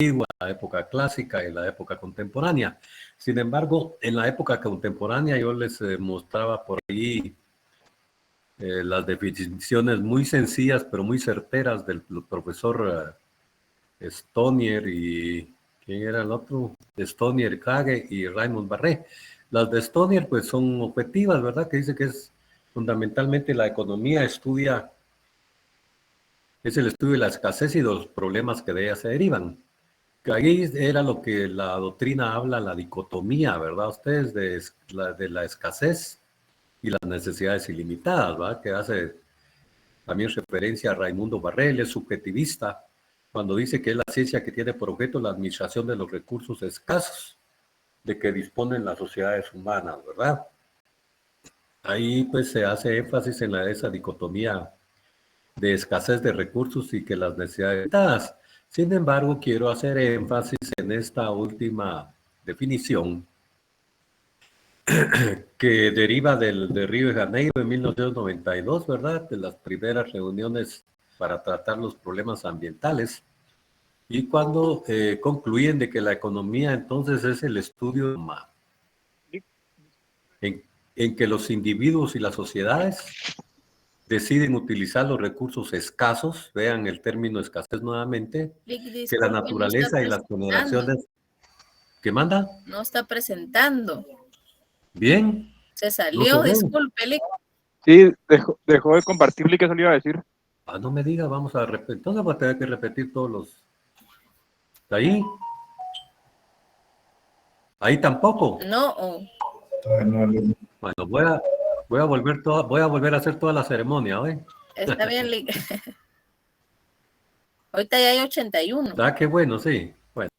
la época clásica y la época contemporánea. Sin embargo, en la época contemporánea yo les mostraba por ahí las definiciones muy sencillas pero muy certeras del profesor Stonier y ¿quién era el otro? Stonier, Kage y Raymond Barré. Las de Stonier pues son objetivas, ¿verdad? Que dice que es fundamentalmente la economía es el estudio de la escasez y de los problemas que de ella se derivan. Ahí era lo que la doctrina habla, la dicotomía, ¿verdad? Ustedes de la escasez y las necesidades ilimitadas, ¿verdad? Que hace también referencia a Raimundo Barré, es subjetivista, cuando dice que es la ciencia que tiene por objeto la administración de los recursos escasos de que disponen las sociedades humanas, ¿verdad? Ahí pues se hace énfasis en esa dicotomía de escasez de recursos y que las necesidades limitadas. Sin embargo, quiero hacer énfasis en esta última definición que deriva de Río de Janeiro en 1992, ¿verdad? De las primeras reuniones para tratar los problemas ambientales. Y cuando concluyen de que la economía entonces es el estudio en, en que los individuos y las sociedades deciden utilizar los recursos escasos, vean el término escasez nuevamente, que la naturaleza y las generaciones... ¿Qué manda? No está presentando. Bien. Se salió, disculpe. Sí, dejó de compartirle, que eso le iba a decir. Ah, no me diga, vamos a repetir. Entonces voy a tener que repetir todos los... ¿Ahí? ¿Ahí tampoco? No. Bueno, voy a volver a hacer toda la ceremonia, ¿eh? Está bien. Ahorita ya hay 81. Ah, qué bueno, sí. Bueno.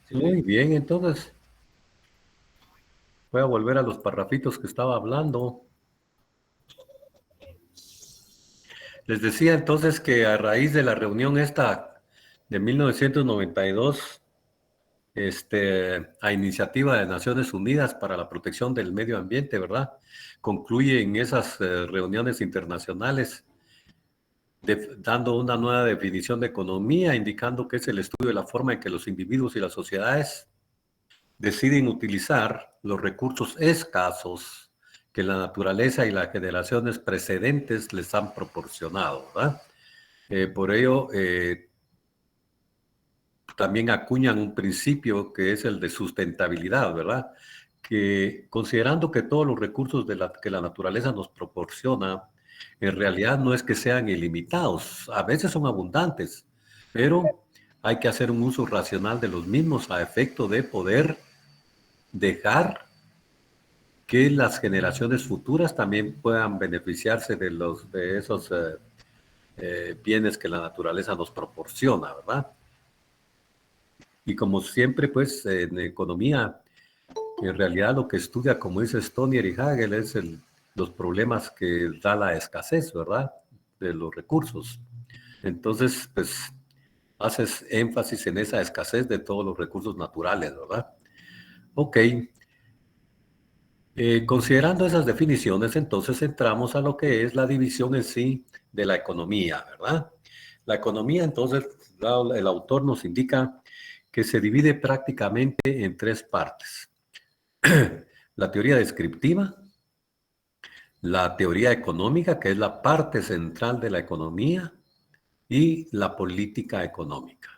Sí, bien, entonces voy a volver a los parrafitos que estaba hablando. Les decía entonces que a raíz de la reunión esta de 1992, a iniciativa de Naciones Unidas para la Protección del Medio Ambiente, ¿verdad? Concluyen esas reuniones internacionales dando una nueva definición de economía, indicando que es el estudio de la forma en que los individuos y las sociedades deciden utilizar los recursos escasos que la naturaleza y las generaciones precedentes les han proporcionado, ¿verdad? Por ello, también acuñan un principio que es el de sustentabilidad, ¿verdad? Que considerando que todos los recursos que la naturaleza nos proporciona, en realidad no es que sean ilimitados, a veces son abundantes, pero hay que hacer un uso racional de los mismos a efecto de poder dejar que las generaciones futuras también puedan beneficiarse de esos bienes que la naturaleza nos proporciona, ¿verdad? Y como siempre, pues, en economía, en realidad lo que estudia, como dice Stonier y Hegel, es los problemas que da la escasez, ¿verdad? De los recursos. Entonces, pues, haces énfasis en esa escasez de todos los recursos naturales, ¿verdad? Ok. Considerando esas definiciones, entonces entramos a lo que es la división en sí de la economía, ¿verdad? La economía, entonces, el autor nos indica que se divide prácticamente en tres partes. La teoría descriptiva, la teoría económica, que es la parte central de la economía, y la política económica.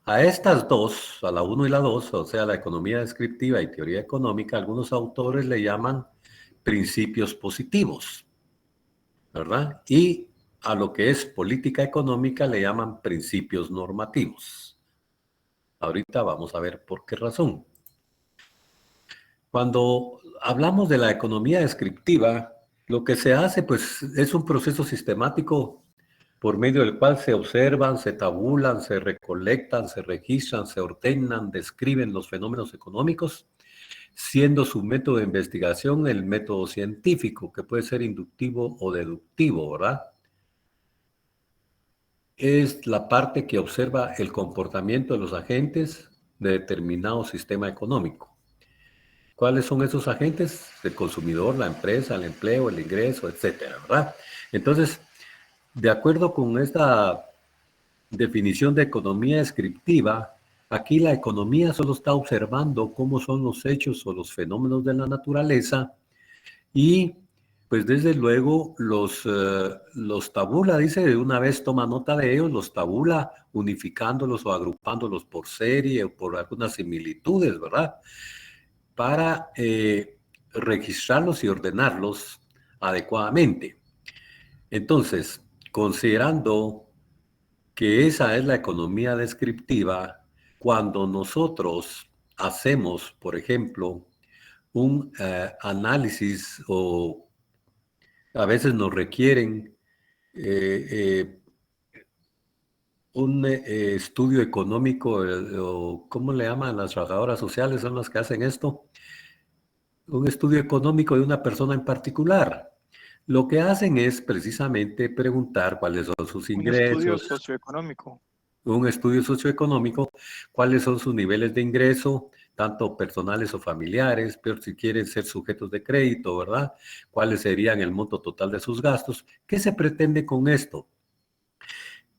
A estas dos, a la 1 y la 2, o sea, la economía descriptiva y teoría económica, algunos autores le llaman principios positivos, ¿verdad? Y a lo que es política económica le llaman principios normativos. Ahorita vamos a ver por qué razón. Cuando hablamos de la economía descriptiva, lo que se hace pues es un proceso sistemático por medio del cual se observan, se tabulan, se recolectan, se registran, se ordenan, describen los fenómenos económicos, siendo su método de investigación el método científico, que puede ser inductivo o deductivo, ¿verdad? Es la parte que observa el comportamiento de los agentes de determinado sistema económico. ¿Cuáles son esos agentes? El consumidor, la empresa, el empleo, el ingreso, etcétera, ¿verdad? Entonces, de acuerdo con esta definición de economía descriptiva, aquí la economía solo está observando cómo son los hechos o los fenómenos de la naturaleza y pues desde luego los tabula, dice, de una vez toma nota de ellos, los tabula unificándolos o agrupándolos por serie o por algunas similitudes, ¿verdad? Para registrarlos y ordenarlos adecuadamente. Entonces, considerando que esa es la economía descriptiva, cuando nosotros hacemos, por ejemplo, un análisis o a veces nos requieren un estudio económico, o ¿cómo le llaman las trabajadoras sociales? Son las que hacen esto. Un estudio económico de una persona en particular. Lo que hacen es precisamente preguntar cuáles son sus ingresos. Un estudio socioeconómico. Un estudio socioeconómico, cuáles son sus niveles de ingreso, tanto personales o familiares, pero si quieren ser sujetos de crédito, ¿verdad? ¿Cuáles serían el monto total de sus gastos? ¿Qué se pretende con esto?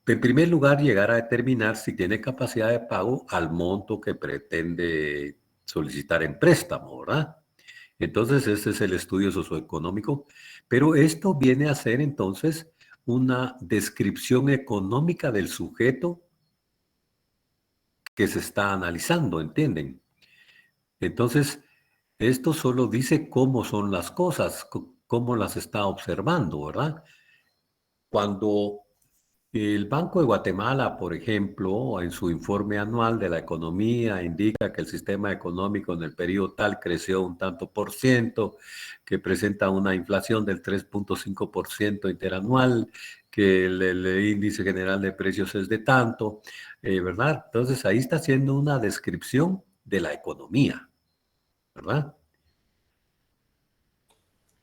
En primer lugar, llegar a determinar si tiene capacidad de pago al monto que pretende solicitar en préstamo, ¿verdad? Entonces, ese es el estudio socioeconómico, pero esto viene a ser entonces una descripción económica del sujeto que se está analizando, ¿entienden? Entonces, esto solo dice cómo son las cosas, cómo las está observando, ¿verdad? Cuando el Banco de Guatemala, por ejemplo, en su informe anual de la economía, indica que el sistema económico en el periodo tal creció un tanto por ciento, que presenta una inflación del 3.5% interanual, que el índice general de precios es de tanto, ¿verdad? Entonces ahí está haciendo una descripción de la economía, ¿verdad?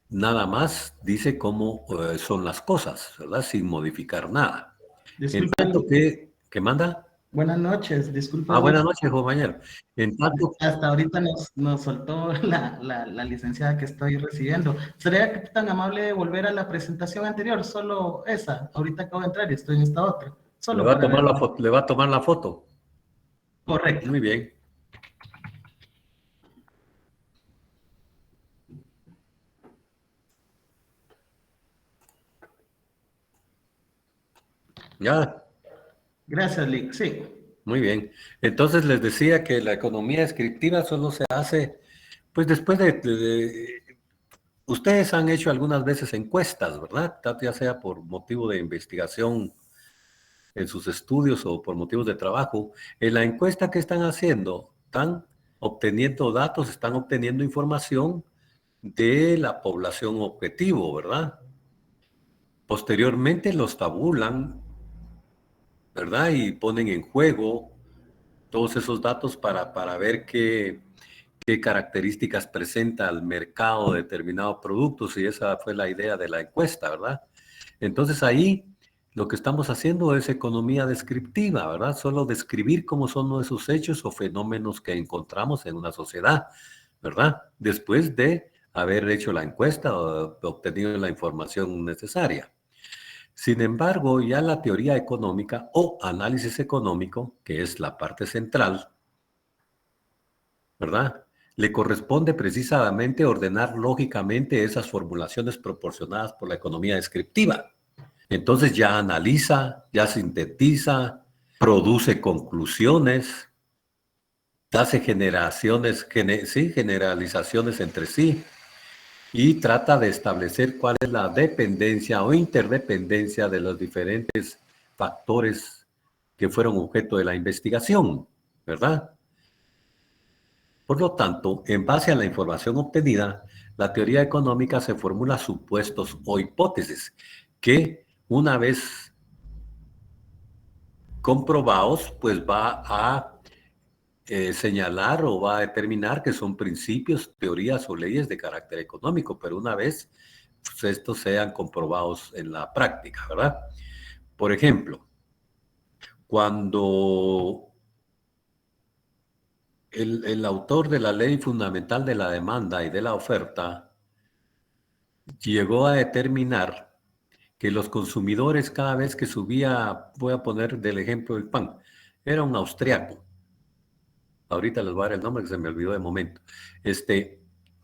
Nada más dice cómo son las cosas, ¿verdad? Sin modificar nada. En tanto que manda. Buenas noches, disculpe. Buenas noches, compañero. En tanto, hasta ahorita nos soltó la licenciada que estoy recibiendo. ¿Sería tan amable de volver a la presentación anterior? Solo esa. Ahorita acabo de entrar y estoy en esta otra. Solo le va a tomar la foto. Correcto. Muy bien. Ya. Gracias, Lick. Sí. Muy bien. Entonces les decía que la economía descriptiva solo se hace, pues después ustedes han hecho algunas veces encuestas, ¿verdad? Ya sea por motivo de investigación en sus estudios o por motivos de trabajo. En la encuesta que están haciendo, están obteniendo datos, están obteniendo información de la población objetivo, ¿verdad? Posteriormente los tabulan, ¿verdad? Y ponen en juego todos esos datos para ver qué características presenta al mercado de determinados productos, y esa fue la idea de la encuesta, ¿verdad? Entonces ahí lo que estamos haciendo es economía descriptiva, ¿verdad? Solo describir cómo son esos hechos o fenómenos que encontramos en una sociedad, ¿verdad? Después de haber hecho la encuesta o obtenido la información necesaria. Sin embargo, ya la teoría económica o análisis económico, que es la parte central, ¿verdad? Le corresponde precisamente ordenar lógicamente esas formulaciones proporcionadas por la economía descriptiva. Entonces ya analiza, ya sintetiza, produce conclusiones, hace generalizaciones entre sí, y trata de establecer cuál es la dependencia o interdependencia de los diferentes factores que fueron objeto de la investigación, ¿verdad? Por lo tanto, en base a la información obtenida, la teoría económica se formula supuestos o hipótesis que, una vez comprobados, pues va a señalar o va a determinar que son principios, teorías o leyes de carácter económico, pero una vez pues, estos sean comprobados en la práctica, ¿verdad? Por ejemplo, cuando el autor de la ley fundamental de la demanda y de la oferta llegó a determinar que los consumidores cada vez que subía, voy a poner del ejemplo del pan, era un austriaco. Ahorita les voy a dar el nombre que se me olvidó de momento.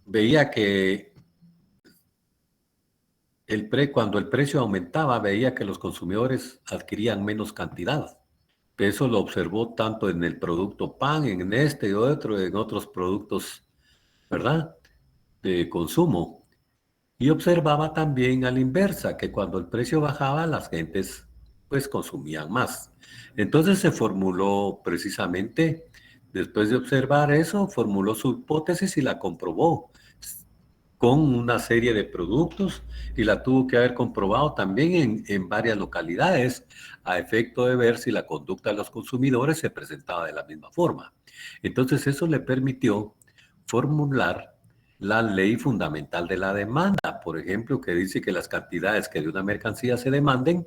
Veía que cuando el precio aumentaba, veía que los consumidores adquirían menos cantidad. Eso lo observó tanto en el producto pan, en este y otro, en otros productos, ¿verdad?, de consumo. Y observaba también a la inversa, que cuando el precio bajaba, las gentes pues consumían más. Entonces se formuló precisamente, después de observar eso, formuló su hipótesis y la comprobó con una serie de productos y la tuvo que haber comprobado también en varias localidades a efecto de ver si la conducta de los consumidores se presentaba de la misma forma. Entonces eso le permitió formular la ley fundamental de la demanda, por ejemplo, que dice que las cantidades que de una mercancía se demanden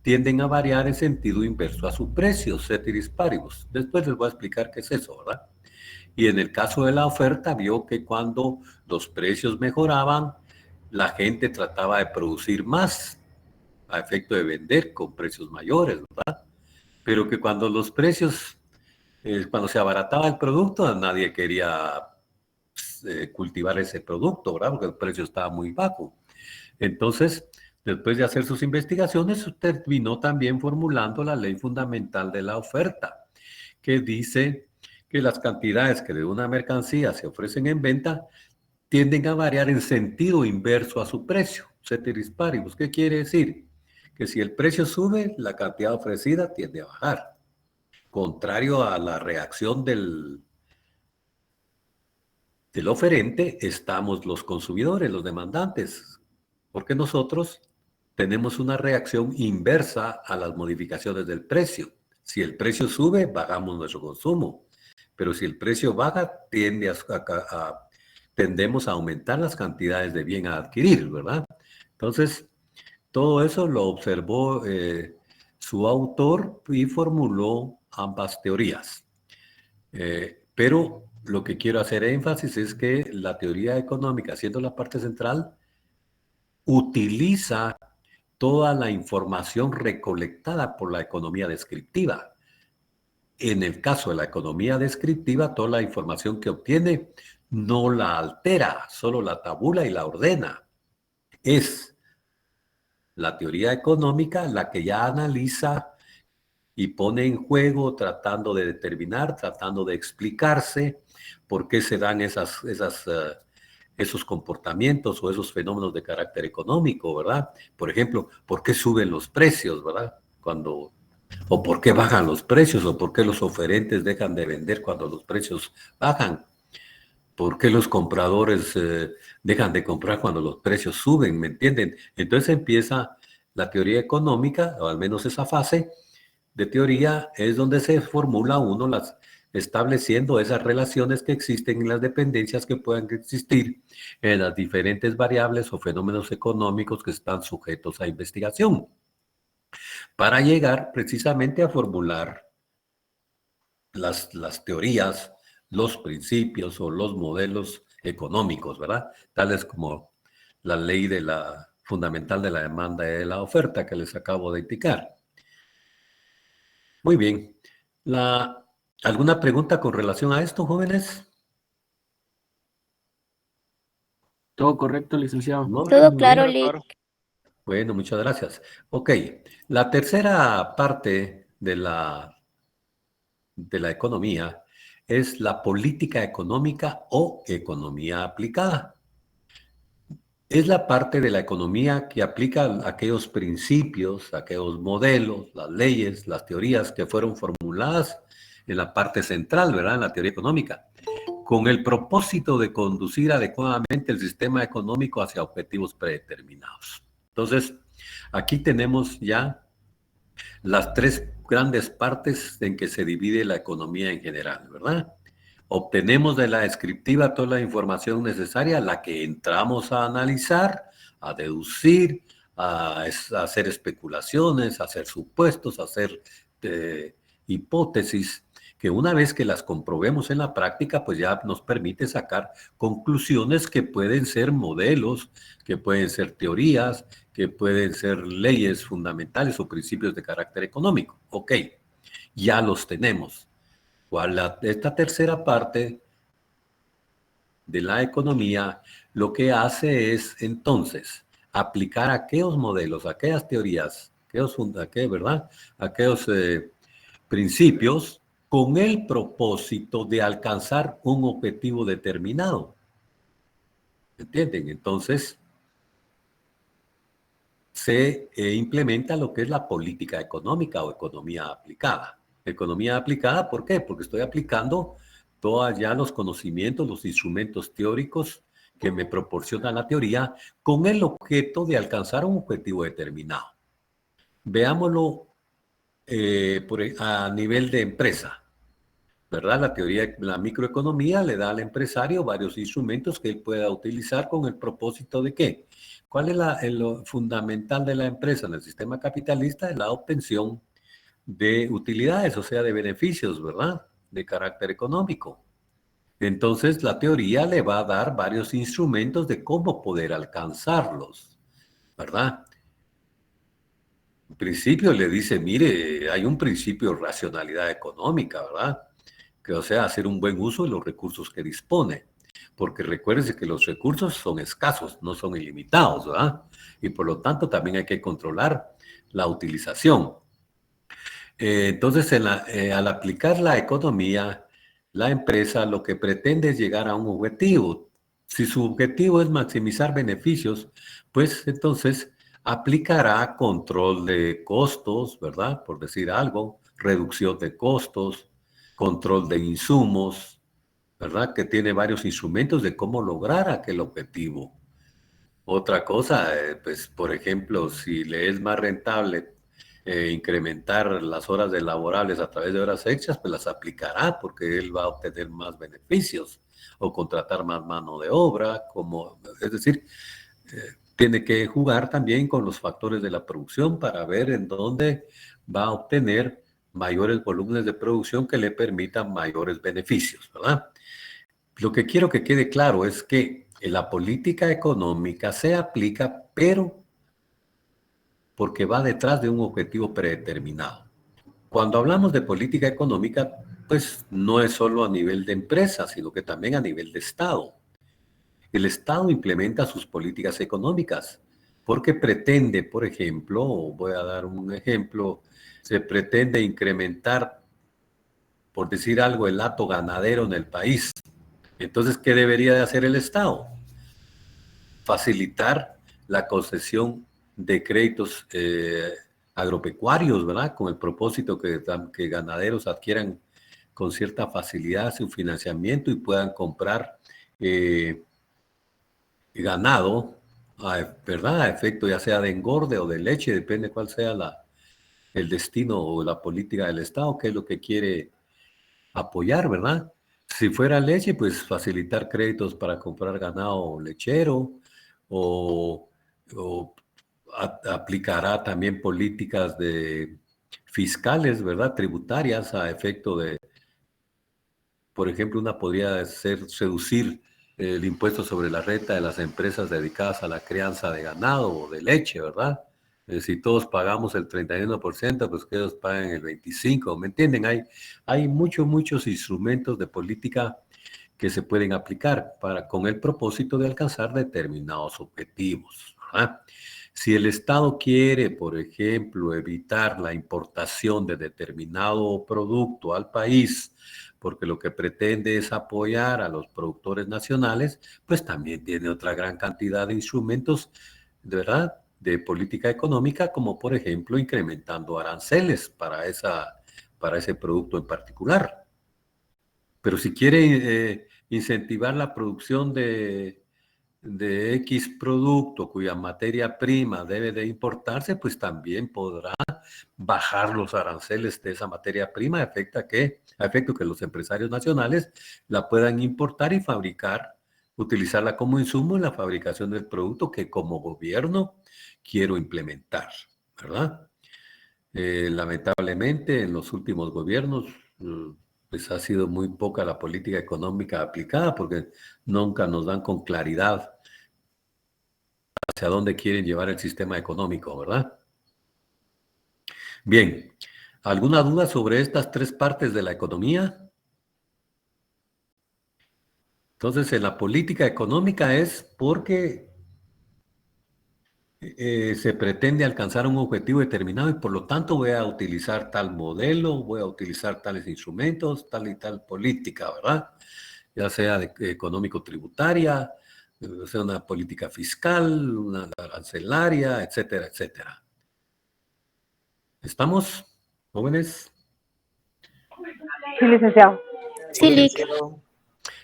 tienden a variar en sentido inverso a su precio, ceteris paribus. Después les voy a explicar qué es eso, ¿verdad? Y en el caso de la oferta, vio que cuando los precios mejoraban, la gente trataba de producir más a efecto de vender con precios mayores, ¿verdad? Pero que cuando los precios, cuando se abarataba el producto, nadie quería cultivar ese producto, ¿verdad? Porque el precio estaba muy bajo. Entonces, después de hacer sus investigaciones, terminó también formulando la ley fundamental de la oferta, que dice que las cantidades que de una mercancía se ofrecen en venta tienden a variar en sentido inverso a su precio. Ceteris paribus, ¿qué quiere decir? Que si el precio sube, la cantidad ofrecida tiende a bajar. Contrario a la reacción del oferente, estamos los consumidores, los demandantes, porque nosotros tenemos una reacción inversa a las modificaciones del precio. Si el precio sube, bajamos nuestro consumo. Pero si el precio baja, tendemos a aumentar las cantidades de bien a adquirir, ¿verdad? Entonces, todo eso lo observó su autor y formuló ambas teorías. Pero lo que quiero hacer énfasis es que la teoría económica, siendo la parte central, utiliza toda la información recolectada por la economía descriptiva. En el caso de la economía descriptiva, toda la información que obtiene no la altera, solo la tabula y la ordena. Es la teoría económica la que ya analiza y pone en juego, tratando de determinar, tratando de explicarse por qué se dan esos comportamientos o esos fenómenos de carácter económico, ¿verdad? Por ejemplo, ¿por qué suben los precios, ¿verdad? O por qué bajan los precios, o por qué los oferentes dejan de vender cuando los precios bajan. ¿Por qué los compradores dejan de comprar cuando los precios suben? ¿Me entienden? Entonces empieza la teoría económica, o al menos esa fase de teoría es donde se formula uno estableciendo esas relaciones que existen y las dependencias que puedan existir en las diferentes variables o fenómenos económicos que están sujetos a investigación, para llegar precisamente a formular las teorías, los principios o los modelos económicos, ¿verdad? Tales como la ley fundamental de la demanda y de la oferta que les acabo de indicar. Muy bien. ¿Alguna pregunta con relación a esto, jóvenes? Todo correcto, licenciado. ¿No? Todo claro, Claro, Lick. claro. Bueno, muchas gracias. Ok, la tercera parte de la economía es la política económica o economía aplicada. es la parte de la economía que aplica aquellos principios, aquellos modelos, las leyes, las teorías que fueron formuladas en la parte central, ¿verdad? En la teoría económica, con el propósito de conducir adecuadamente el sistema económico hacia objetivos predeterminados. Entonces, aquí tenemos ya las tres grandes partes en que se divide la economía en general, ¿verdad? Obtenemos de la descriptiva toda la información necesaria, la que entramos a analizar, a deducir, a hacer especulaciones, a hacer supuestos, a hacer hipótesis, que una vez que las comprobemos en la práctica, pues ya nos permite sacar conclusiones que pueden ser modelos, que pueden ser teorías, que pueden ser leyes fundamentales o principios de carácter económico. Ok, ya los tenemos. Esta tercera parte de la economía lo que hace es entonces aplicar aquellos modelos, aquellas teorías, aquellos principios con el propósito de alcanzar un objetivo determinado. ¿Entienden? Entonces se implementa lo que es la política económica o economía aplicada. Economía aplicada, ¿por qué? Porque estoy aplicando todos ya los conocimientos, los instrumentos teóricos que me proporciona la teoría con el objeto de alcanzar un objetivo determinado. Veámoslo a nivel de empresa, ¿verdad? La teoría, la microeconomía le da al empresario varios instrumentos que él pueda utilizar con el propósito de ¿qué? ¿Cuál es lo fundamental de la empresa en el sistema capitalista? Es la obtención de utilidades, o sea, de beneficios, ¿verdad? De carácter económico. Entonces, la teoría le va a dar varios instrumentos de cómo poder alcanzarlos, ¿verdad? En principio le dice, mire, hay un principio de racionalidad económica, ¿verdad? Que, o sea, hacer un buen uso de los recursos que dispone. Porque recuérdese que los recursos son escasos, no son ilimitados, ¿verdad? Y por lo tanto también hay que controlar la utilización. Entonces, al aplicar la economía, la empresa lo que pretende es llegar a un objetivo. Si su objetivo es maximizar beneficios, pues entonces aplicará control de costos, ¿verdad? Por decir algo, reducción de costos, control de insumos, ¿verdad? Que tiene varios instrumentos de cómo lograr aquel objetivo. Otra cosa, pues por ejemplo, si le es más rentable incrementar las horas de laborables a través de horas extras, pues las aplicará porque él va a obtener más beneficios o contratar más mano de obra, es decir, tiene que jugar también con los factores de la producción para ver en dónde va a obtener mayores volúmenes de producción que le permitan mayores beneficios, ¿verdad? Lo que quiero que quede claro es que la política económica se aplica, pero porque va detrás de un objetivo predeterminado. Cuando hablamos de política económica, pues no es solo a nivel de empresa, sino que también a nivel de Estado. El Estado implementa sus políticas económicas porque pretende, por ejemplo, voy a dar un ejemplo, se pretende incrementar, por decir algo, el hato ganadero en el país. Entonces, ¿qué debería de hacer el Estado? Facilitar la concesión de créditos agropecuarios, ¿verdad? Con el propósito que ganaderos adquieran con cierta facilidad su financiamiento y puedan comprar ganado, ¿verdad? A efecto ya sea de engorde o de leche, depende cuál sea el destino o la política del Estado, qué es lo que quiere apoyar, ¿verdad? Si fuera leche, pues facilitar créditos para comprar ganado lechero o aplicará también políticas fiscales, ¿verdad? Tributarias a efecto de, por ejemplo, una podría ser reducir el impuesto sobre la renta de las empresas dedicadas a la crianza de ganado o de leche, ¿verdad? Si todos pagamos el 31%, pues que ellos paguen el 25%, ¿me entienden? Hay muchos instrumentos de política que se pueden aplicar con el propósito de alcanzar determinados objetivos, ¿verdad? Si el Estado quiere, por ejemplo, evitar la importación de determinado producto al país, porque lo que pretende es apoyar a los productores nacionales, pues también tiene otra gran cantidad de instrumentos, de verdad, de política económica, como por ejemplo incrementando aranceles para ese producto en particular. Pero si quiere incentivar la producción de X producto cuya materia prima debe de importarse, pues también podrá bajar los aranceles de esa materia prima a efecto que los empresarios nacionales la puedan importar y fabricar, utilizarla como insumo en la fabricación del producto que como gobierno quiero implementar, ¿verdad? Lamentablemente en los últimos gobiernos pues ha sido muy poca la política económica aplicada porque nunca nos dan con claridad hacia dónde quieren llevar el sistema económico, ¿verdad? Bien, ¿alguna duda sobre estas tres partes de la economía? Entonces, en la política económica es porque se pretende alcanzar un objetivo determinado y por lo tanto voy a utilizar tal modelo, voy a utilizar tales instrumentos, tal y tal política, ¿verdad? Ya sea económico-tributaria, sea una política fiscal, una arancelaria, etcétera, etcétera. ¿Estamos, jóvenes? Sí, licenciado. Sí, Lick.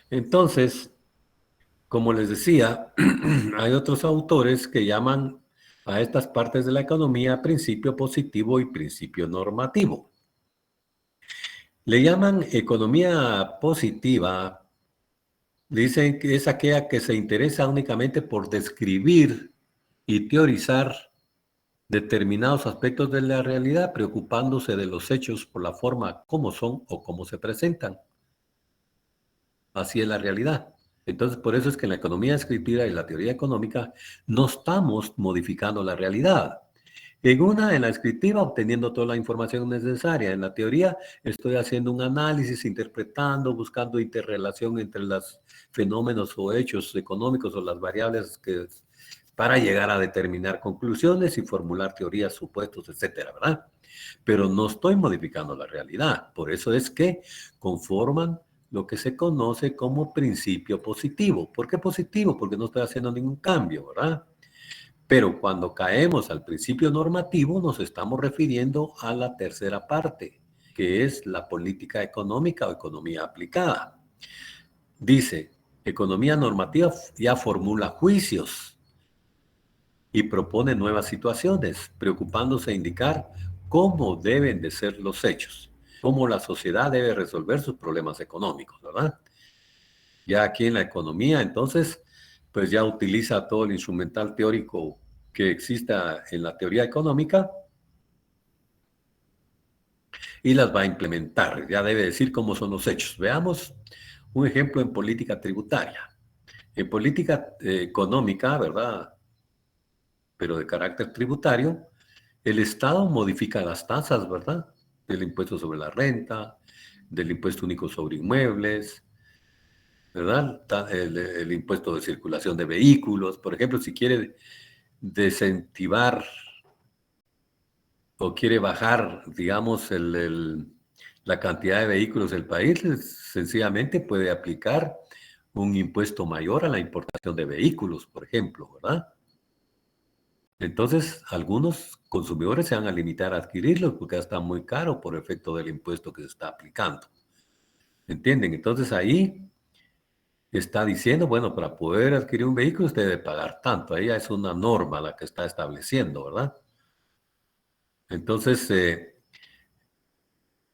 Entonces, como les decía, hay otros autores que llaman a estas partes de la economía principio positivo y principio normativo. Le llaman economía positiva, dicen que es aquella que se interesa únicamente por describir y teorizar determinados aspectos de la realidad, preocupándose de los hechos por la forma como son o cómo se presentan. Así es la realidad. Entonces, por eso es que en la economía descriptiva y la teoría económica no estamos modificando la realidad. En la descriptiva, obteniendo toda la información necesaria. En la teoría, estoy haciendo un análisis, interpretando, buscando interrelación entre los fenómenos o hechos económicos o las variables para llegar a determinar conclusiones y formular teorías, supuestos, etcétera, ¿verdad? Pero no estoy modificando la realidad. Por eso es que conforman lo que se conoce como principio positivo. ¿Por qué positivo? Porque no estoy haciendo ningún cambio, ¿verdad? Pero cuando caemos al principio normativo, nos estamos refiriendo a la tercera parte, que es la política económica o economía aplicada. Dice, economía normativa ya formula juicios y propone nuevas situaciones, preocupándose a indicar cómo deben de ser los hechos, cómo la sociedad debe resolver sus problemas económicos, ¿verdad? Ya aquí en la economía, entonces, pues ya utiliza todo el instrumental teórico que exista en la teoría económica y las va a implementar. Ya debe decir cómo son los hechos. Veamos un ejemplo en política tributaria. En política económica, ¿verdad? Pero de carácter tributario, el Estado modifica las tasas, ¿verdad? Del impuesto sobre la renta, del impuesto único sobre inmuebles, ¿verdad? El impuesto de circulación de vehículos. Por ejemplo, si quiere desincentivar o quiere bajar, digamos, la cantidad de vehículos del país, sencillamente puede aplicar un impuesto mayor a la importación de vehículos, por ejemplo, ¿verdad? Entonces, algunos consumidores se van a limitar a adquirirlos porque ya está muy caro por efecto del impuesto que se está aplicando. ¿Entienden? Entonces ahí está diciendo, bueno, para poder adquirir un vehículo usted debe pagar tanto. Ahí ya es una norma la que está estableciendo, ¿verdad? Entonces,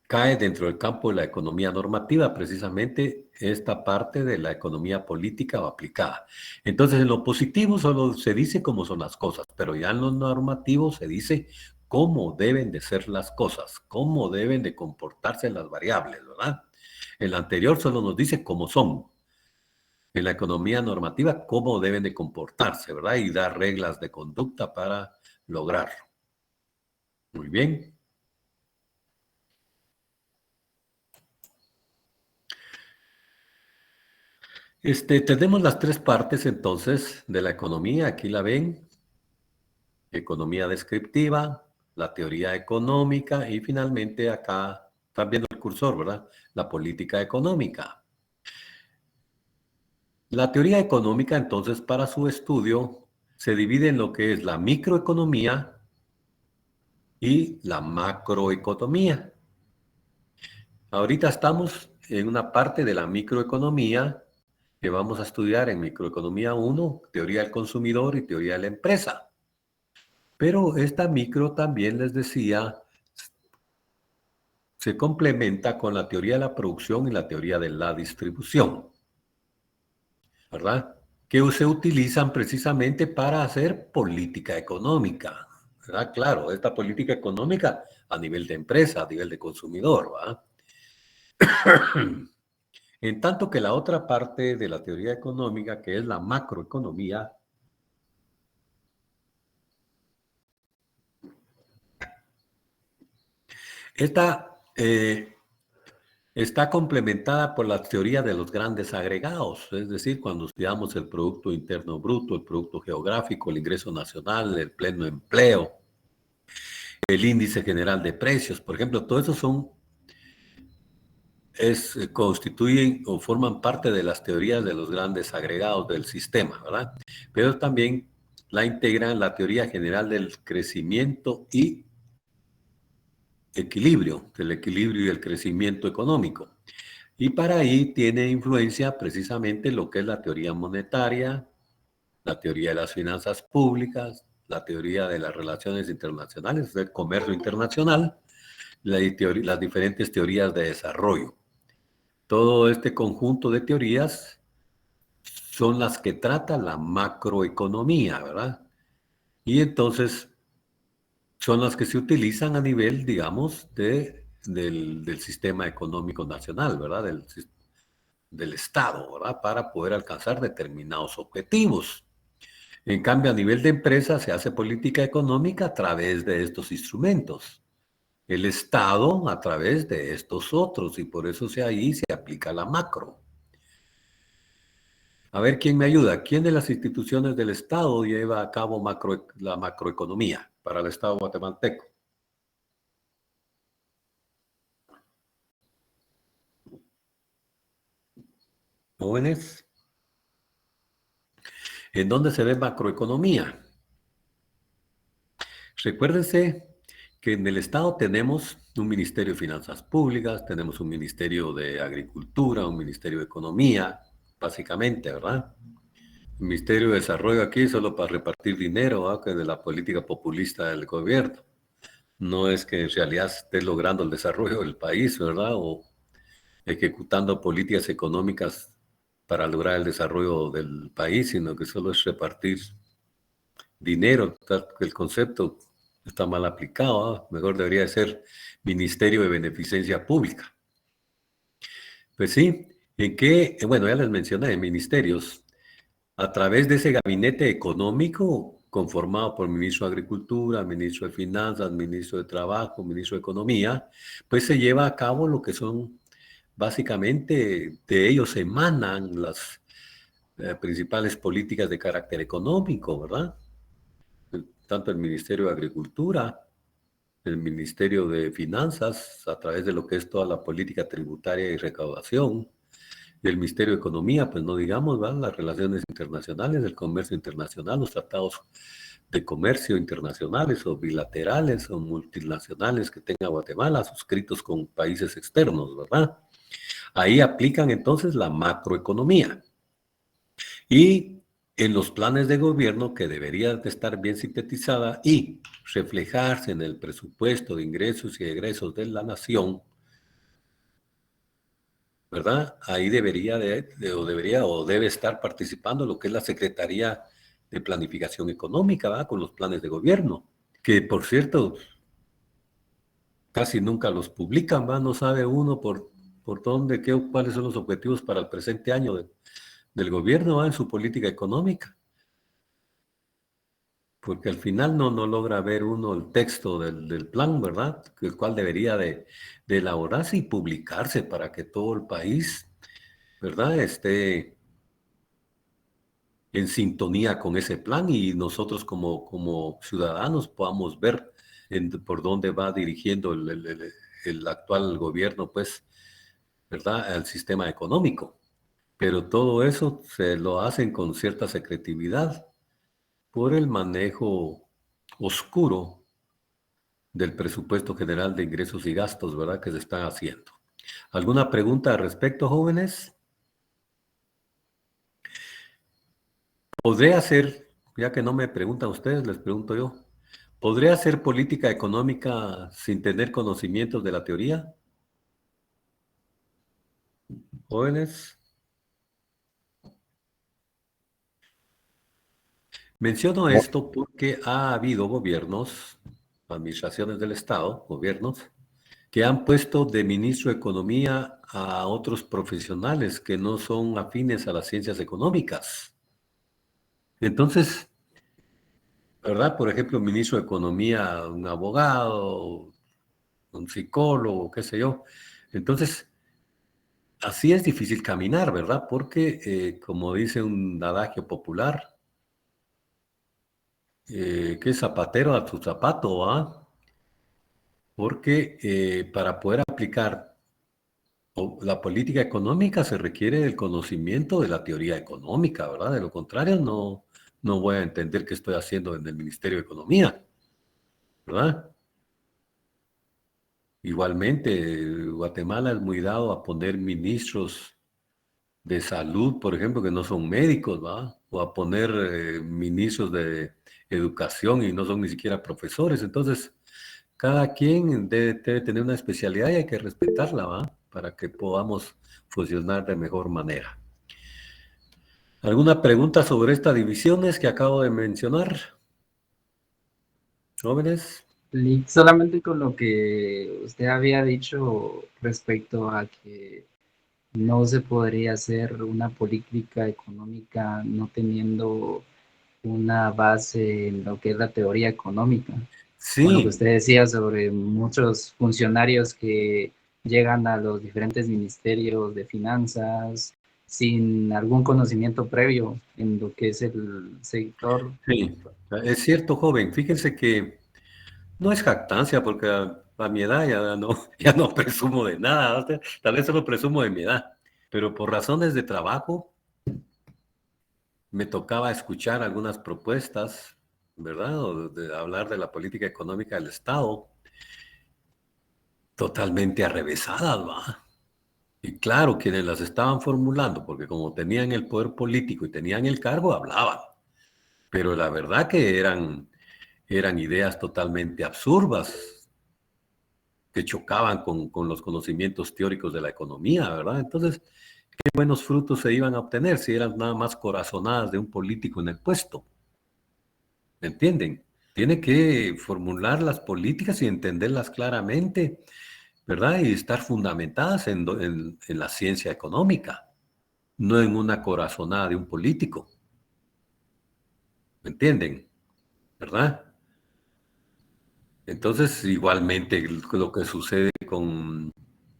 cae dentro del campo de la economía normativa, precisamente esta parte de la economía política o aplicada. Entonces, en lo positivo solo se dice cómo son las cosas, pero ya en lo normativo se dice cómo deben de ser las cosas, cómo deben de comportarse las variables, ¿verdad? En la anterior solo nos dice cómo son. En la economía normativa, cómo deben de comportarse, ¿verdad? Y dar reglas de conducta para lograrlo. Muy bien. Tenemos las tres partes entonces de la economía, aquí la ven. economía descriptiva, la teoría económica y finalmente acá, están viendo el cursor, ¿verdad? La política económica. La teoría económica, entonces, para su estudio, se divide en lo que es la microeconomía y la macroeconomía. Ahorita estamos en una parte de la microeconomía que vamos a estudiar en microeconomía 1, teoría del consumidor y teoría de la empresa. Pero esta micro también les decía, se complementa con la teoría de la producción y la teoría de la distribución, ¿verdad? Que se utilizan precisamente para hacer política económica, ¿verdad? Claro, esta política económica a nivel de empresa, a nivel de consumidor, ¿verdad? En tanto que la otra parte de la teoría económica, que es la macroeconomía, esta está complementada por la teoría de los grandes agregados, es decir, cuando estudiamos el Producto Interno Bruto, el Producto Geográfico, el Ingreso Nacional, el Pleno Empleo, el Índice General de Precios, por ejemplo, todo eso constituyen o forman parte de las teorías de los grandes agregados del sistema, ¿verdad? Pero también la integran la teoría general del crecimiento y equilibrio, del equilibrio y el crecimiento económico. Y para ahí tiene influencia precisamente lo que es la teoría monetaria, la teoría de las finanzas públicas, la teoría de las relaciones internacionales, del comercio internacional, las diferentes teorías de desarrollo. Todo este conjunto de teorías son las que trata la macroeconomía, ¿verdad? Y entonces son las que se utilizan a nivel, digamos, del sistema económico nacional, ¿verdad? Del Estado, ¿verdad? Para poder alcanzar determinados objetivos. En cambio, a nivel de empresa se hace política económica a través de estos instrumentos. El Estado a través de estos otros, y por eso ahí se aplica la macro. A ver, ¿quién me ayuda? ¿Quién de las instituciones del Estado lleva a cabo la macroeconomía para el Estado guatemalteco? Jóvenes, ¿en dónde se ve macroeconomía? Recuérdense que en el Estado tenemos un Ministerio de Finanzas Públicas, tenemos un Ministerio de Agricultura, un Ministerio de Economía, básicamente, ¿verdad? El Ministerio de Desarrollo aquí solo para repartir dinero, ¿verdad? Que de la política populista del gobierno. No es que en realidad esté logrando el desarrollo del país, ¿verdad? O ejecutando políticas económicas para lograr el desarrollo del país, sino que solo es repartir dinero. El concepto está mal aplicado, ¿eh? Mejor debería ser Ministerio de Beneficencia Pública. Pues sí, bueno, ya les mencioné, ministerios, a través de ese gabinete económico conformado por ministro de Agricultura, ministro de Finanzas, ministro de Trabajo, ministro de Economía, pues se lleva a cabo lo que son, básicamente, de ellos emanan las principales políticas de carácter económico, ¿verdad? Tanto el Ministerio de Agricultura, el Ministerio de Finanzas, a través de lo que es toda la política tributaria y recaudación, el Ministerio de Economía, pues no digamos, ¿verdad? Las relaciones internacionales, el comercio internacional, los tratados de comercio internacionales o bilaterales o multinacionales que tenga Guatemala, suscritos con países externos, ¿verdad? Ahí aplican entonces la macroeconomía. Y en los planes de gobierno, que debería de estar bien sintetizada y reflejarse en el presupuesto de ingresos y egresos de la nación, ¿verdad? Ahí debe estar participando lo que es la Secretaría de Planificación Económica, ¿verdad? Con los planes de gobierno, que por cierto, casi nunca los publican, ¿verdad? No sabe uno por dónde, cuáles son los objetivos para el presente año del gobierno, ¿verdad? En su política económica. Porque al final no logra ver uno el texto del plan, ¿verdad? El cual debería de elaborarse y publicarse para que todo el país, ¿verdad? Esté en sintonía con ese plan y nosotros como ciudadanos podamos ver por dónde va dirigiendo el actual gobierno, pues, ¿verdad?, al sistema económico. Pero todo eso se lo hacen con cierta secretividad por el manejo oscuro del presupuesto general de ingresos y gastos, ¿verdad?, que se están haciendo. ¿Alguna pregunta al respecto, jóvenes? ¿Podría hacer, ya que no me preguntan ustedes, les pregunto yo, ¿podría hacer política económica sin tener conocimientos de la teoría? Jóvenes. Menciono esto porque ha habido gobiernos, administraciones del Estado, gobiernos, que han puesto de ministro de Economía a otros profesionales que no son afines a las ciencias económicas. Entonces, ¿verdad? Por ejemplo, ministro de Economía, un abogado, un psicólogo, qué sé yo. Entonces, así es difícil caminar, ¿verdad? Porque, como dice un adagio popular, que es zapatero a tu zapato, ¿ah? Porque para poder aplicar la política económica se requiere el conocimiento de la teoría económica, ¿verdad? De lo contrario, no voy a entender qué estoy haciendo en el Ministerio de Economía, ¿verdad? Igualmente, Guatemala es muy dado a poner ministros de salud, por ejemplo, que no son médicos, ¿va? O a poner ministros de educación y no son ni siquiera profesores. Entonces, cada quien debe tener una especialidad y hay que respetarla, ¿va? Para que podamos funcionar de mejor manera. ¿Alguna pregunta sobre estas divisiones que acabo de mencionar? ¿Jóvenes? Solamente con lo que usted había dicho respecto a que no se podría hacer una política económica no teniendo una base en lo que es la teoría económica. Sí. Con lo que usted decía sobre muchos funcionarios que llegan a los diferentes ministerios de finanzas sin algún conocimiento previo en lo que es el sector. Sí, es cierto, joven. Fíjense que no es jactancia, porque a mi edad ya no presumo de nada. Tal vez solo presumo de mi edad, pero por razones de trabajo me tocaba escuchar algunas propuestas, ¿verdad? O de hablar de la política económica del Estado, totalmente arrevesadas, ¿va? Y claro, quienes las estaban formulando, porque como tenían el poder político y tenían el cargo, hablaban. Pero la verdad que eran ideas totalmente absurdas, que chocaban con los conocimientos teóricos de la economía, ¿verdad? Entonces, ¿qué buenos frutos se iban a obtener si eran nada más corazonadas de un político en el puesto? ¿Me entienden? Tiene que formular las políticas y entenderlas claramente, ¿verdad? Y estar fundamentadas en la ciencia económica, no en una corazonada de un político. ¿Me entienden? ¿Verdad? Entonces, igualmente, lo que sucede con,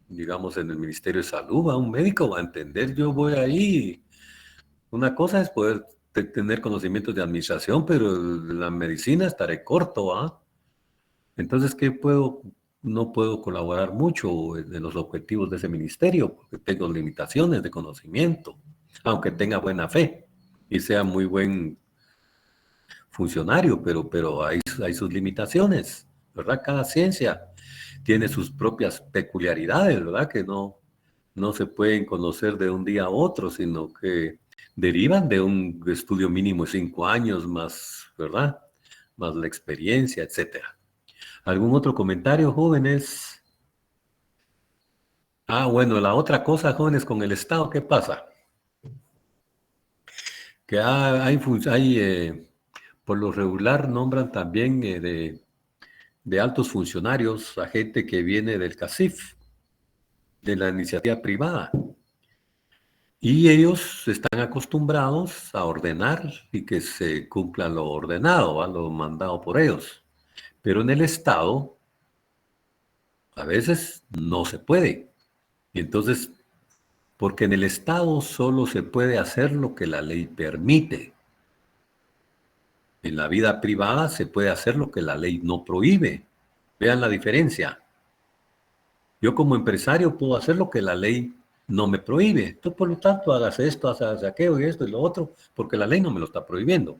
digamos, en el Ministerio de Salud, ¿va? Un médico va a entender, yo voy ahí. Una cosa es poder tener conocimientos de administración, pero en la medicina estaré corto, ¿ah? Entonces, no puedo colaborar mucho en los objetivos de ese ministerio, porque tengo limitaciones de conocimiento, aunque tenga buena fe y sea muy buen funcionario, pero hay sus limitaciones, ¿verdad? Cada ciencia tiene sus propias peculiaridades, ¿verdad? Que no se pueden conocer de un día a otro, sino que derivan de un estudio mínimo de 5 años más, ¿verdad? Más la experiencia, etcétera. ¿Algún otro comentario, jóvenes? Bueno, la otra cosa, jóvenes, con el Estado, ¿qué pasa? Que por lo regular nombran también de altos funcionarios a gente que viene del CACIF, de la iniciativa privada. Y ellos están acostumbrados a ordenar y que se cumpla lo ordenado, lo mandado por ellos. Pero en el Estado, a veces no se puede. Y entonces, porque en el Estado solo se puede hacer lo que la ley permite. En la vida privada se puede hacer lo que la ley no prohíbe. Vean la diferencia. Yo como empresario puedo hacer lo que la ley no me prohíbe. Entonces, por lo tanto, hagas esto, hagas aquello y esto y lo otro, porque la ley no me lo está prohibiendo.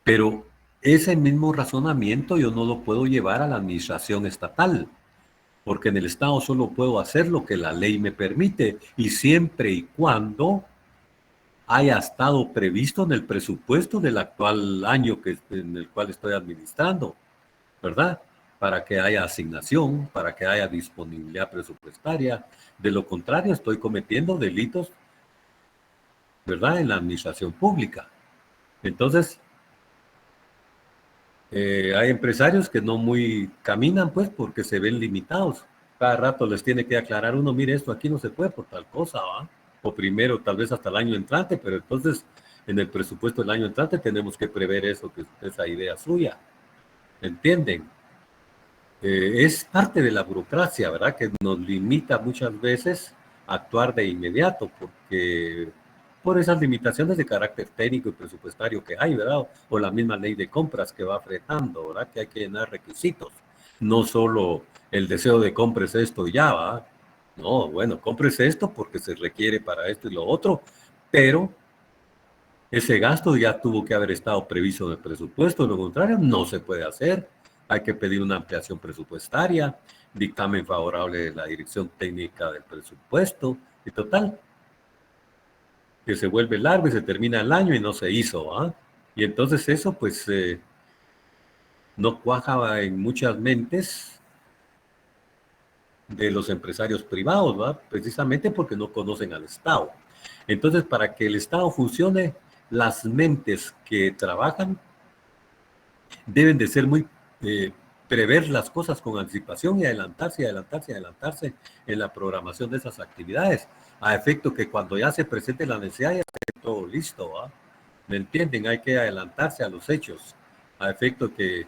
Pero ese mismo razonamiento yo no lo puedo llevar a la administración estatal, porque en el Estado solo puedo hacer lo que la ley me permite y siempre y cuando haya estado previsto en el presupuesto del actual año en el cual estoy administrando, ¿verdad? Para que haya asignación, para que haya disponibilidad presupuestaria. De lo contrario, estoy cometiendo delitos, ¿verdad? En la administración pública. Entonces, hay empresarios que no muy caminan, pues, porque se ven limitados. Cada rato les tiene que aclarar uno, mire, esto aquí no se puede por tal cosa, ¿va? O primero, tal vez hasta el año entrante, pero entonces, en el presupuesto del año entrante tenemos que prever eso, que esa idea suya. ¿Entienden? Es parte de la burocracia, ¿verdad? Que nos limita muchas veces a actuar de inmediato, porque por esas limitaciones de carácter técnico y presupuestario que hay, ¿verdad? O la misma ley de compras que va frenando, ¿verdad? Que hay que llenar requisitos. No solo el deseo de compres esto y ya, ¿va? No, bueno, compres esto porque se requiere para esto y lo otro, pero ese gasto ya tuvo que haber estado previsto en el presupuesto, de lo contrario no se puede hacer. Hay que pedir una ampliación presupuestaria, dictamen favorable de la dirección técnica del presupuesto, y total, que se vuelve largo y se termina el año y no se hizo, ¿ah? Y entonces eso pues no cuaja en muchas mentes de los empresarios privados, ¿verdad? Precisamente porque no conocen al Estado. Entonces, para que el Estado funcione, las mentes que trabajan deben de ser muy prever las cosas con anticipación y adelantarse en la programación de esas actividades, a efecto que cuando ya se presente la necesidad ya esté todo listo, ¿va? ¿Me entienden? Hay que adelantarse a los hechos, a efecto que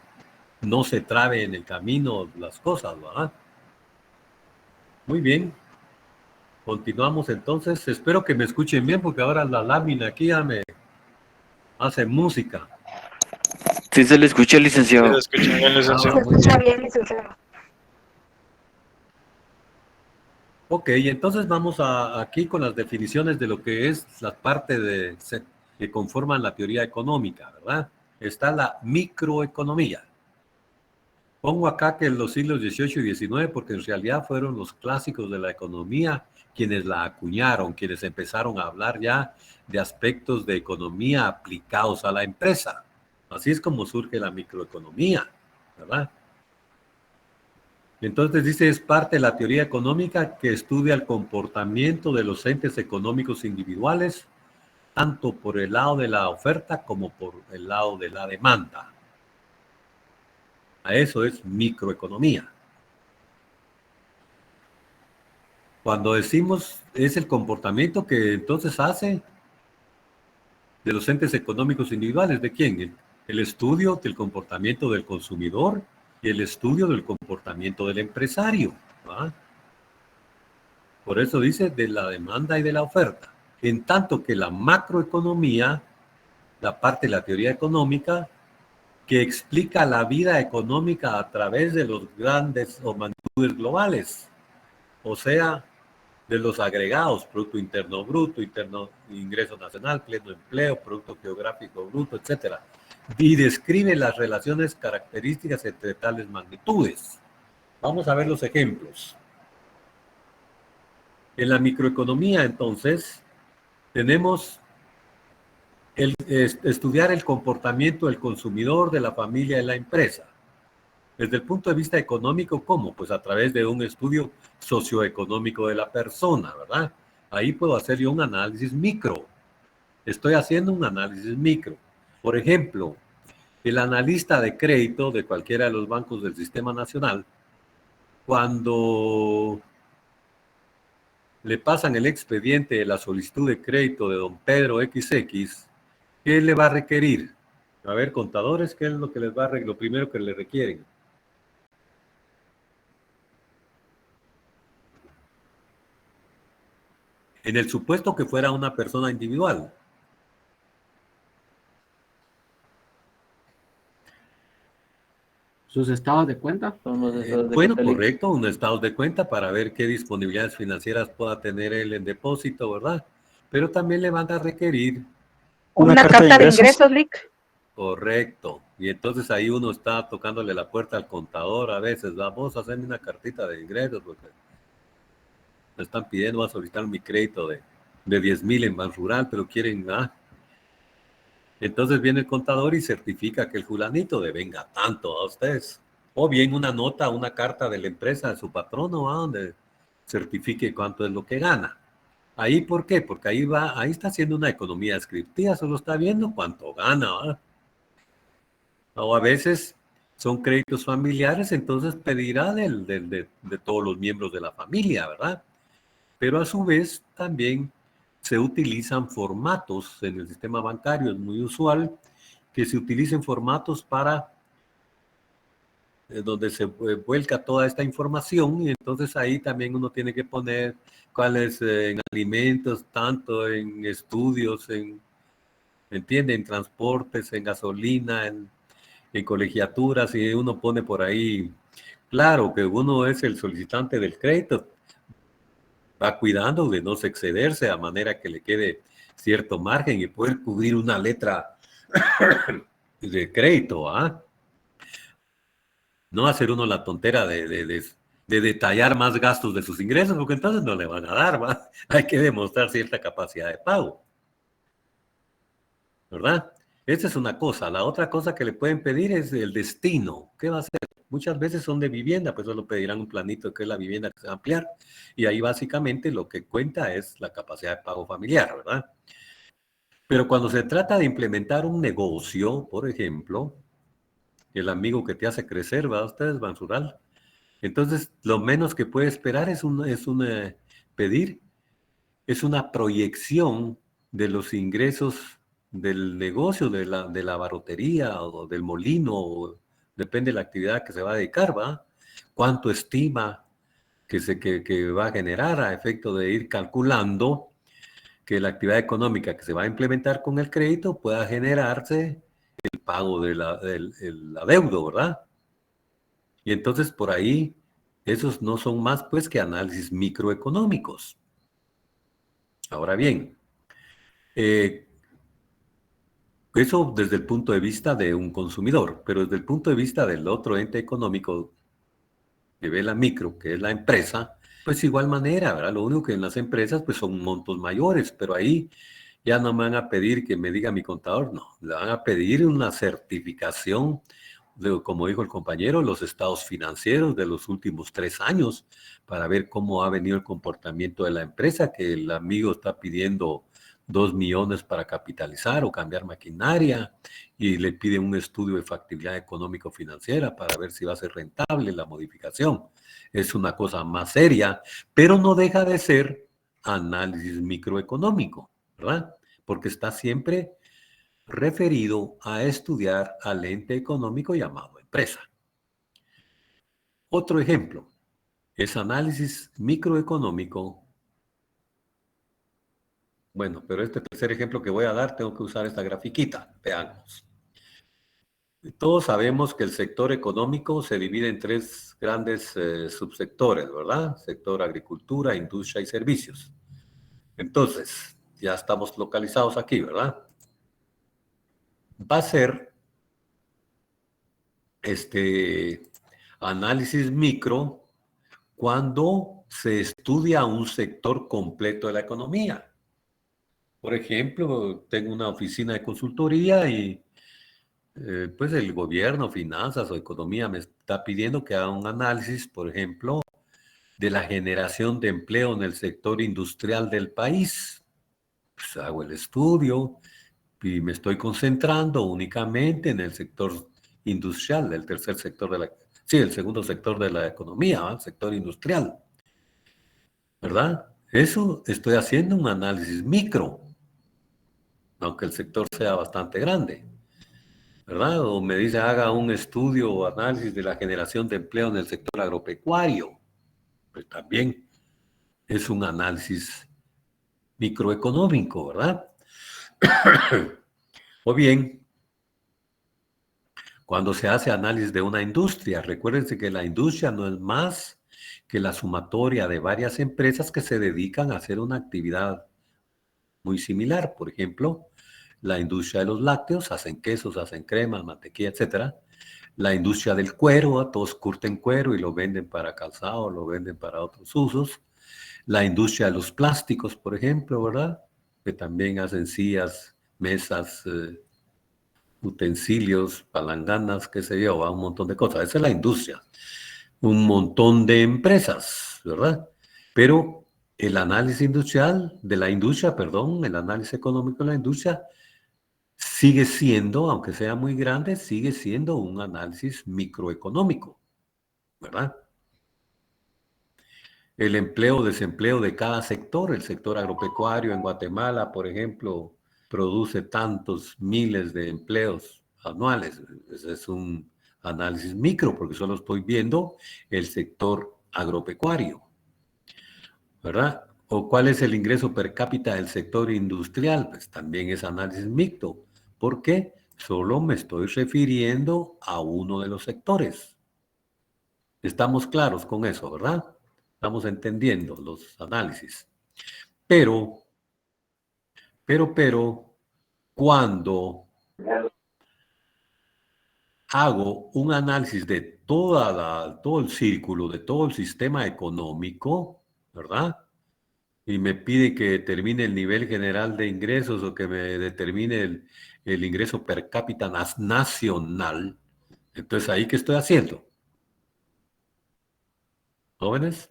no se trabe en el camino las cosas, ¿va? Muy bien. Continuamos entonces. Espero que me escuchen bien porque ahora la lámina aquí ya me hace música. Sí, se le escucha, Se licenciado. escucha bien, licenciado. Se escucha bien, licenciado. Ok, entonces vamos aquí con las definiciones de lo que es la parte que conforman la teoría económica, ¿verdad? Está la microeconomía. Pongo acá que en los siglos XVIII y XIX, porque en realidad fueron los clásicos de la economía quienes la acuñaron, quienes empezaron a hablar ya de aspectos de economía aplicados a la empresa. Así es como surge la microeconomía, ¿verdad? Entonces dice, es parte de la teoría económica que estudia el comportamiento de los entes económicos individuales, tanto por el lado de la oferta como por el lado de la demanda. A eso es microeconomía. Cuando decimos es el comportamiento que entonces hace de los entes económicos individuales, ¿de quién? El estudio del comportamiento del consumidor y el estudio del comportamiento del empresario, ¿va? Por eso dice de la demanda y de la oferta. En tanto que la macroeconomía, la parte de la teoría económica, que explica la vida económica a través de los grandes o magnitudes globales, o sea, de los agregados, Producto Interno Bruto, Ingreso Nacional, pleno empleo, Producto Geográfico Bruto, etc. Y describe las relaciones características entre tales magnitudes. Vamos a ver los ejemplos. En la microeconomía, entonces, tenemos estudiar el comportamiento del consumidor, de la familia y de la empresa. Desde el punto de vista económico, ¿cómo? Pues a través de un estudio socioeconómico de la persona, ¿verdad? Ahí puedo hacer yo un análisis micro. Estoy haciendo un análisis micro. Por ejemplo, el analista de crédito de cualquiera de los bancos del Sistema Nacional, cuando le pasan el expediente de la solicitud de crédito de don Pedro XX, ¿qué le va a requerir? A ver, contadores, ¿qué es lo que les va a requerir? Lo primero que le requieren. En el supuesto que fuera una persona individual. sus estados de cuenta. Son los estados de Bueno, cuenta líquidos. correcto, un estado de cuenta para ver qué disponibilidades financieras pueda tener él en depósito, ¿verdad? Pero también le van a requerir, Una carta de ingresos, Lick. correcto, y entonces ahí uno está tocándole la puerta al contador a veces, vamos a hacerme una cartita de ingresos, porque me están pidiendo a solicitar mi crédito de 10,000 en Banrural, pero quieren, entonces viene el contador y certifica que el fulanito devenga tanto a ustedes. O bien una nota, una carta de la empresa de su patrono, donde certifique cuánto es lo que gana. Ahí, ¿por qué? Porque ahí está haciendo una economía descriptiva, solo está viendo cuánto gana, ¿verdad? O a veces son créditos familiares, entonces pedirá de todos los miembros de la familia, ¿verdad? Pero a su vez también se utilizan formatos en el sistema bancario, es muy usual que se utilicen formatos para donde se vuelca toda esta información, y entonces ahí también uno tiene que poner cuáles en alimentos, tanto en estudios, ¿entiende? En transportes, en gasolina, en colegiaturas, y uno pone por ahí, claro que uno es el solicitante del crédito, va cuidando de no excederse a manera que le quede cierto margen y poder cubrir una letra de crédito, No hacer uno la tontera de detallar más gastos de sus ingresos, porque entonces no le van a dar, ¿va? Hay que demostrar cierta capacidad de pago, ¿verdad? Esa es una cosa. La otra cosa que le pueden pedir es el destino. ¿Qué va a hacer? Muchas veces son de vivienda, pues solo pedirán un planito que es la vivienda que se va a ampliar. Y ahí básicamente lo que cuenta es la capacidad de pago familiar, ¿verdad? Pero cuando se trata de implementar un negocio, por ejemplo, el amigo que te hace crecer, ¿va? Ustedes, Bansural. Entonces, lo menos que puede esperar es pedir, es una proyección de los ingresos del negocio, de la barrotería o del molino, o depende de la actividad que se va a dedicar, ¿va? Cuánto estima que va a generar a efecto de ir calculando que la actividad económica que se va a implementar con el crédito pueda generarse el pago del adeudo, ¿verdad? Y entonces por ahí, esos no son más pues que análisis microeconómicos. Ahora bien, eso desde el punto de vista de un consumidor, pero desde el punto de vista del otro ente económico que ve la micro, que es la empresa, pues igual manera, ¿verdad? Lo único que en las empresas pues son montos mayores, pero ahí ya no me van a pedir que me diga mi contador, no, le van a pedir una certificación de, como dijo el compañero, los estados financieros de los últimos 3 años para ver cómo ha venido el comportamiento de la empresa, que el amigo está pidiendo 2 millones para capitalizar o cambiar maquinaria y le pide un estudio de factibilidad económico-financiera para ver si va a ser rentable la modificación. Es una cosa más seria, pero no deja de ser análisis microeconómico, ¿verdad? Porque está siempre referido a estudiar al ente económico llamado empresa. Otro ejemplo es análisis microeconómico. Bueno, pero este tercer ejemplo que voy a dar, tengo que usar esta grafiquita. Veamos. Todos sabemos que el sector económico se divide en 3 grandes subsectores, ¿verdad? Sector agricultura, industria y servicios. Entonces, ya estamos localizados aquí, ¿verdad? Va a ser análisis micro cuando se estudia un sector completo de la economía. Por ejemplo, tengo una oficina de consultoría y pues el gobierno, finanzas o economía me está pidiendo que haga un análisis, por ejemplo, de la generación de empleo en el sector industrial del país. Pues hago el estudio y me estoy concentrando únicamente en el sector industrial, el tercer sector el segundo sector de la economía, el sector industrial, ¿verdad? Eso estoy haciendo un análisis micro, aunque el sector sea bastante grande, ¿verdad? O me dice haga un estudio o análisis de la generación de empleo en el sector agropecuario, pues también es un análisis microeconómico, ¿verdad? O bien, Cuando se hace análisis de una industria, recuérdense que la industria no es más que la sumatoria de varias empresas que se dedican a hacer una actividad muy similar. Por ejemplo, la industria de los lácteos, hacen quesos, hacen cremas, mantequilla, etc. La industria del cuero, todos curten cuero y lo venden para calzado, lo venden para otros usos. La industria de los plásticos, por ejemplo, ¿verdad? Que también hacen sillas, mesas, utensilios, palanganas, qué sé yo, un montón de cosas. Esa es la industria. Un montón de empresas, ¿verdad? Pero el análisis industrial de la industria, perdón, el análisis económico de la industria sigue siendo, aunque sea muy grande, sigue siendo un análisis microeconómico, ¿verdad? El empleo, desempleo de cada sector, el sector agropecuario en Guatemala, por ejemplo, produce tantos miles de empleos anuales. Ese es un análisis micro, porque solo estoy viendo el sector agropecuario, ¿verdad? ¿O cuál es el ingreso per cápita del sector industrial? Pues también es análisis mixto. ¿Por qué? Solo me estoy refiriendo a uno de los sectores. Estamos claros con eso, ¿verdad? Estamos entendiendo los análisis. Pero, cuando hago un análisis de todo el círculo, de todo el sistema económico, ¿verdad? Y me pide que determine el nivel general de ingresos o que me determine el ingreso per cápita nacional. Entonces, ¿ahí qué estoy haciendo? ¿Jóvenes?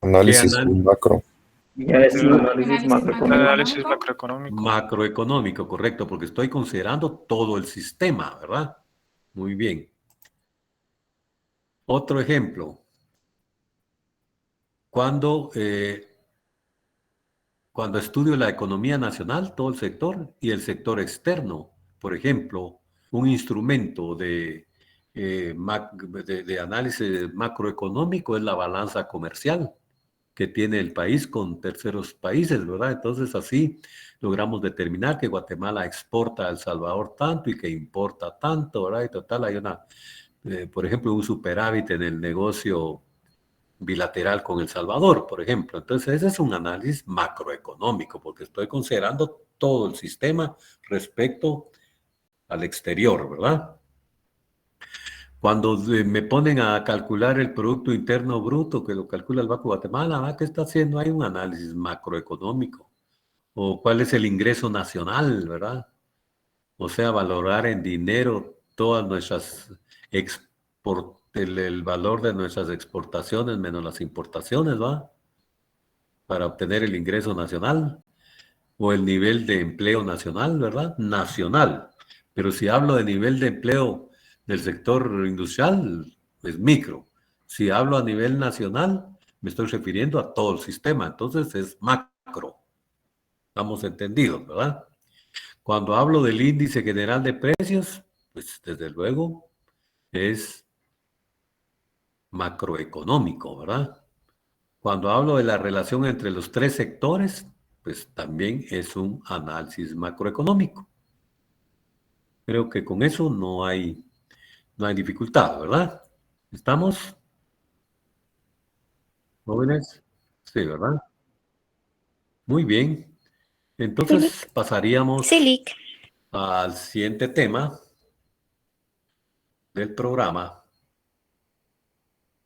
Análisis macro. Análisis macroeconómico. Análisis macroeconómico. Macroeconómico, correcto, porque estoy considerando todo el sistema, ¿verdad? Muy bien. Otro ejemplo. Cuando estudio la economía nacional, todo el sector y el sector externo, por ejemplo, un instrumento de análisis macroeconómico es la balanza comercial que tiene el país con terceros países, ¿verdad? Entonces así logramos determinar que Guatemala exporta a El Salvador tanto y que importa tanto, ¿verdad? Y total hay por ejemplo, un superávit en el negocio bilateral con El Salvador, por ejemplo. Entonces ese es un análisis macroeconómico porque estoy considerando todo el sistema respecto al exterior, ¿verdad? Cuando me ponen a calcular el Producto Interno Bruto, que lo calcula el Banco de Guatemala, ¿qué está haciendo? Hay un análisis macroeconómico. O cuál es el ingreso nacional, ¿verdad? O sea, valorar en dinero todas nuestras el valor de nuestras exportaciones menos las importaciones, ¿va? Para obtener el ingreso nacional. O el nivel de empleo nacional, ¿verdad? Nacional. Pero si hablo de nivel de empleo del sector industrial, es micro. Si hablo a nivel nacional, me estoy refiriendo a todo el sistema. Entonces es macro. Estamos entendidos, ¿verdad? Cuando hablo del índice general de precios, pues desde luego es macroeconómico, ¿verdad? Cuando hablo de la relación entre los tres sectores, pues también es un análisis macroeconómico. Creo que con eso no hay dificultad, ¿verdad? ¿Estamos? ¿Jóvenes? Sí, ¿verdad? Muy bien. Entonces pasaríamos al siguiente tema del programa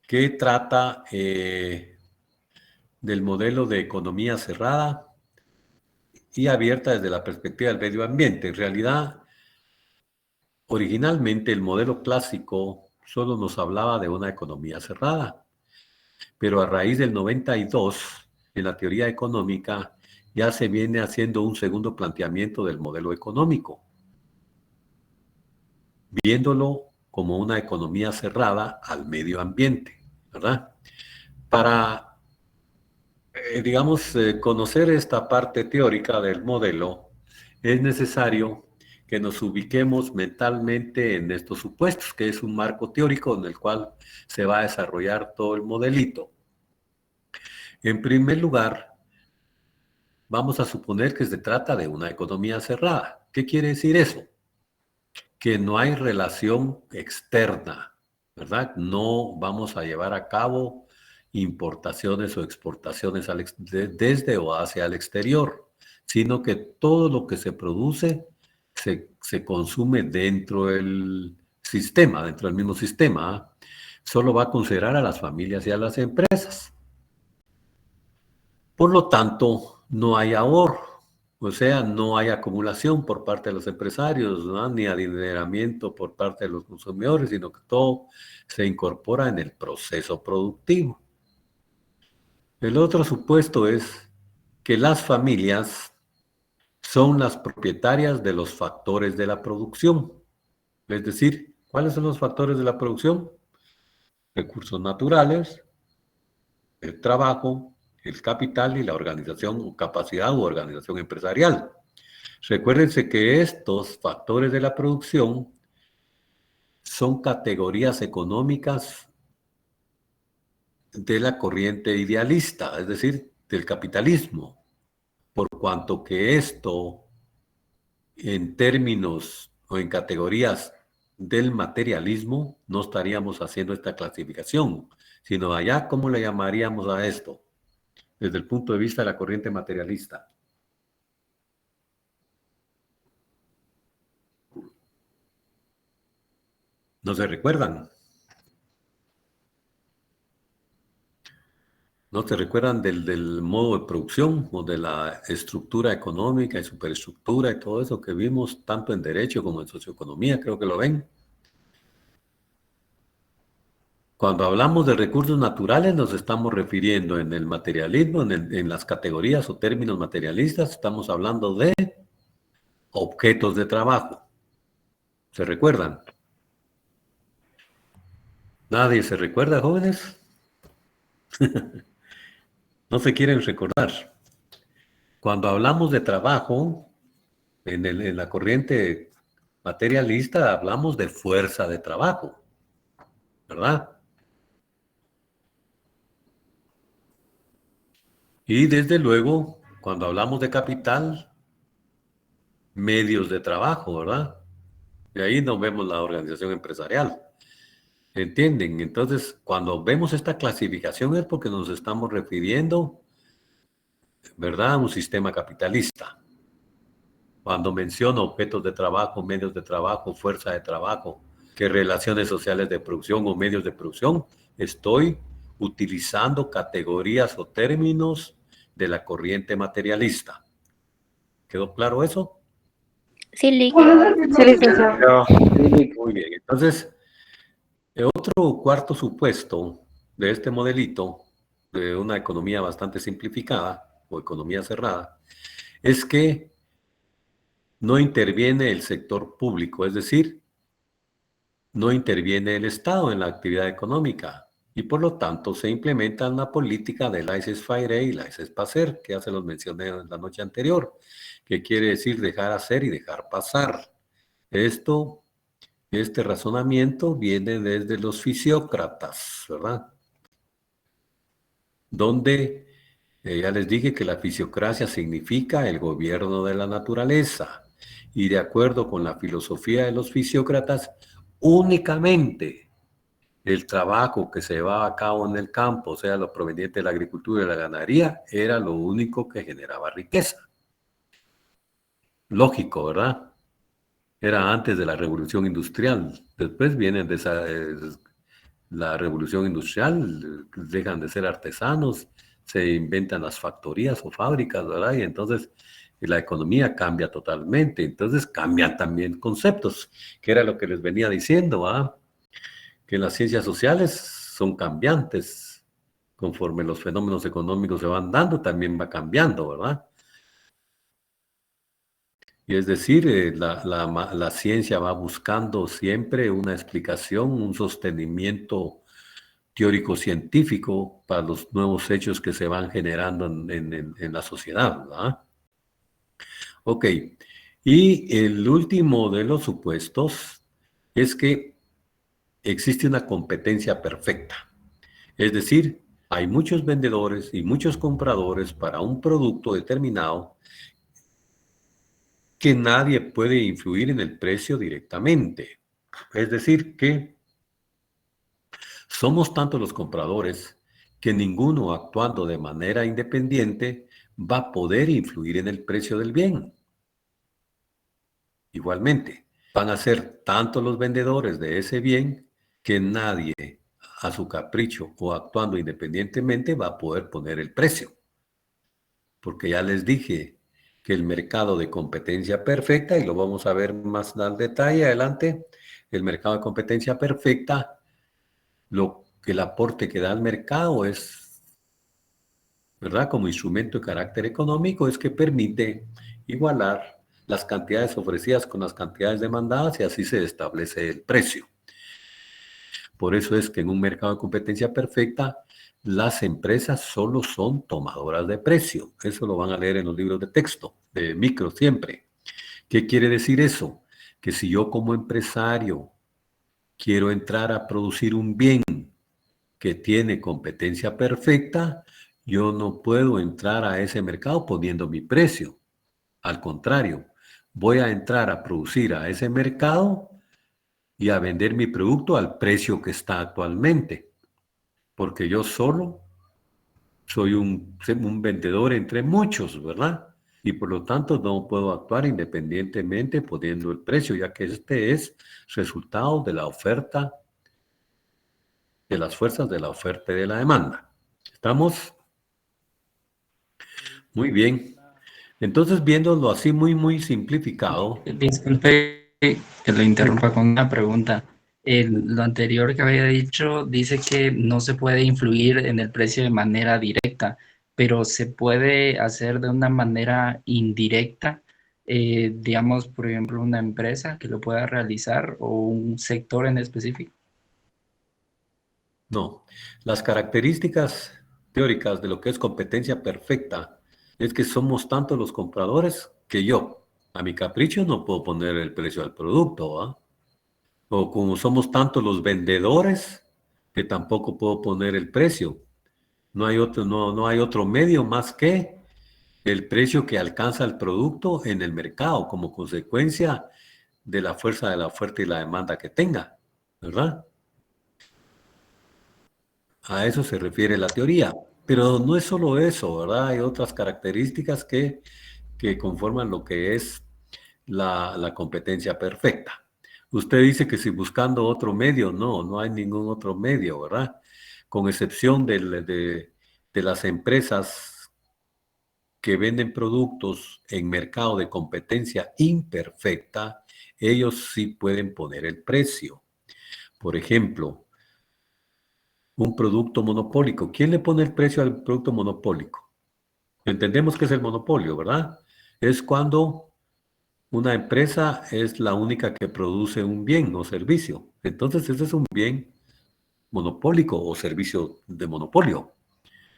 que trata del modelo de economía cerrada y abierta desde la perspectiva del medio ambiente. En realidad, originalmente el modelo clásico solo nos hablaba de una economía cerrada, pero a raíz del 92, en la teoría económica, ya se viene haciendo un segundo planteamiento del modelo económico, viéndolo como una economía cerrada al medio ambiente, ¿verdad? Para, conocer esta parte teórica del modelo, es necesario que nos ubiquemos mentalmente en estos supuestos, que es un marco teórico en el cual se va a desarrollar todo el modelito. En primer lugar, vamos a suponer que se trata de una economía cerrada. ¿Qué quiere decir eso? que no hay relación externa, ¿verdad? No vamos a llevar a cabo importaciones o exportaciones desde o hacia el exterior, sino que todo lo que se produce se consume dentro del sistema, dentro del mismo sistema. Solo va a considerar a las familias y a las empresas. Por lo tanto, no hay ahorro, o sea, no hay acumulación por parte de los empresarios, ¿no? Ni adineramiento por parte de los consumidores, sino que todo se incorpora en el proceso productivo. El otro supuesto es que las familias son las propietarias de los factores de la producción. Es decir, ¿cuáles son los factores de la producción? Recursos naturales, el trabajo, el capital y la organización o capacidad u organización empresarial. Recuérdense que estos factores de la producción son categorías económicas de la corriente idealista, es decir, del capitalismo, por cuanto que esto, en términos o en categorías del materialismo, no estaríamos haciendo esta clasificación, sino allá, ¿cómo le llamaríamos a esto? Desde el punto de vista de la corriente materialista. ¿No se recuerdan? ¿No se recuerdan del modo de producción o de la estructura económica y superestructura y todo eso que vimos tanto en derecho como en socioeconomía? Creo que lo ven. Cuando hablamos de recursos naturales nos estamos refiriendo en el materialismo, en las categorías o términos materialistas, estamos hablando de objetos de trabajo. ¿Se recuerdan? ¿Nadie se recuerda, jóvenes? No se quieren recordar. Cuando hablamos de trabajo, en la corriente materialista hablamos de fuerza de trabajo, ¿verdad? Y desde luego, cuando hablamos de capital, medios de trabajo, ¿verdad? Y ahí nos vemos la organización empresarial. ¿Entienden? Entonces, cuando vemos esta clasificación es porque nos estamos refiriendo, ¿verdad?, a un sistema capitalista. Cuando menciono objetos de trabajo, medios de trabajo, fuerza de trabajo, que relaciones sociales de producción o medios de producción, estoy utilizando categorías o términos de la corriente materialista. ¿Quedó claro eso? Sí, licenciado. Muy bien. Entonces, otro cuarto supuesto de este modelito, de una economía bastante simplificada o economía cerrada, es que no interviene el sector público, es decir, no interviene el Estado en la actividad económica y por lo tanto se implementa una política de laissez-faire y laissez-passer, que ya se los mencioné la noche anterior, que quiere decir dejar hacer y dejar pasar. Este razonamiento viene desde los fisiócratas, ¿verdad? Donde ya les dije que la fisiocracia significa el gobierno de la naturaleza. Y de acuerdo con la filosofía de los fisiócratas, únicamente el trabajo que se llevaba a cabo en el campo, o sea, lo proveniente de la agricultura y la ganadería, era lo único que generaba riqueza. Lógico, ¿verdad? Era antes de la revolución industrial. Después vienen de la revolución industrial, dejan de ser artesanos, se inventan las factorías o fábricas, ¿verdad? Y entonces la economía cambia totalmente. Entonces cambian también conceptos, que era lo que les venía diciendo, ¿verdad? Que las ciencias sociales son cambiantes. Conforme los fenómenos económicos se van dando, también va cambiando, ¿verdad? Y es decir, la ciencia va buscando siempre una explicación, un sostenimiento teórico-científico para los nuevos hechos que se van generando en la sociedad, ¿verdad? Ok, y el último de los supuestos es que existe una competencia perfecta. Es decir, hay muchos vendedores y muchos compradores para un producto determinado que nadie puede influir en el precio directamente. Es decir, que somos tantos los compradores que ninguno actuando de manera independiente va a poder influir en el precio del bien. Igualmente, van a ser tantos los vendedores de ese bien que nadie a su capricho o actuando independientemente va a poder poner el precio. Porque ya les dije que el mercado de competencia perfecta, y lo vamos a ver más al detalle adelante, el mercado de competencia perfecta, lo que el aporte que da al mercado es, ¿verdad? Como instrumento de carácter económico, es que permite igualar las cantidades ofrecidas con las cantidades demandadas y así se establece el precio. Por eso es que en un mercado de competencia perfecta, las empresas solo son tomadoras de precio. Eso lo van a leer en los libros de texto, de micro siempre. ¿Qué quiere decir eso? Que si yo como empresario quiero entrar a producir un bien que tiene competencia perfecta, yo no puedo entrar a ese mercado poniendo mi precio. Al contrario, voy a entrar a producir a ese mercado y a vender mi producto al precio que está actualmente. Porque yo solo soy un vendedor entre muchos, ¿verdad? Y por lo tanto no puedo actuar independientemente poniendo el precio, ya que este es resultado de la oferta, de las fuerzas de la oferta y de la demanda. ¿Estamos? Muy bien. Entonces, viéndolo así muy simplificado. Disculpe que lo interrumpa con una pregunta. Lo anterior que había dicho dice que no se puede influir en el precio de manera directa, pero se puede hacer de una manera indirecta, digamos, por ejemplo, una empresa que lo pueda realizar o un sector en específico. No, las características teóricas de lo que es competencia perfecta es que somos tantos los compradores que yo, a mi capricho, no puedo poner el precio al producto, ¿ah? O como somos tantos los vendedores que tampoco puedo poner el precio. No hay otro medio más que el precio que alcanza el producto en el mercado como consecuencia de la fuerza de la oferta y la demanda que tenga, ¿verdad? A eso se refiere la teoría. Pero no es solo eso, ¿verdad? Hay otras características que conforman lo que es la competencia perfecta. Usted dice que si buscando otro medio, no hay ningún otro medio, ¿verdad? Con excepción de las empresas que venden productos en mercado de competencia imperfecta, ellos sí pueden poner el precio. Por ejemplo, un producto monopólico. ¿Quién le pone el precio al producto monopólico? Entendemos que es el monopolio, ¿verdad? Es cuando una empresa es la única que produce un bien o servicio. Entonces, ese es un bien monopólico o servicio de monopolio.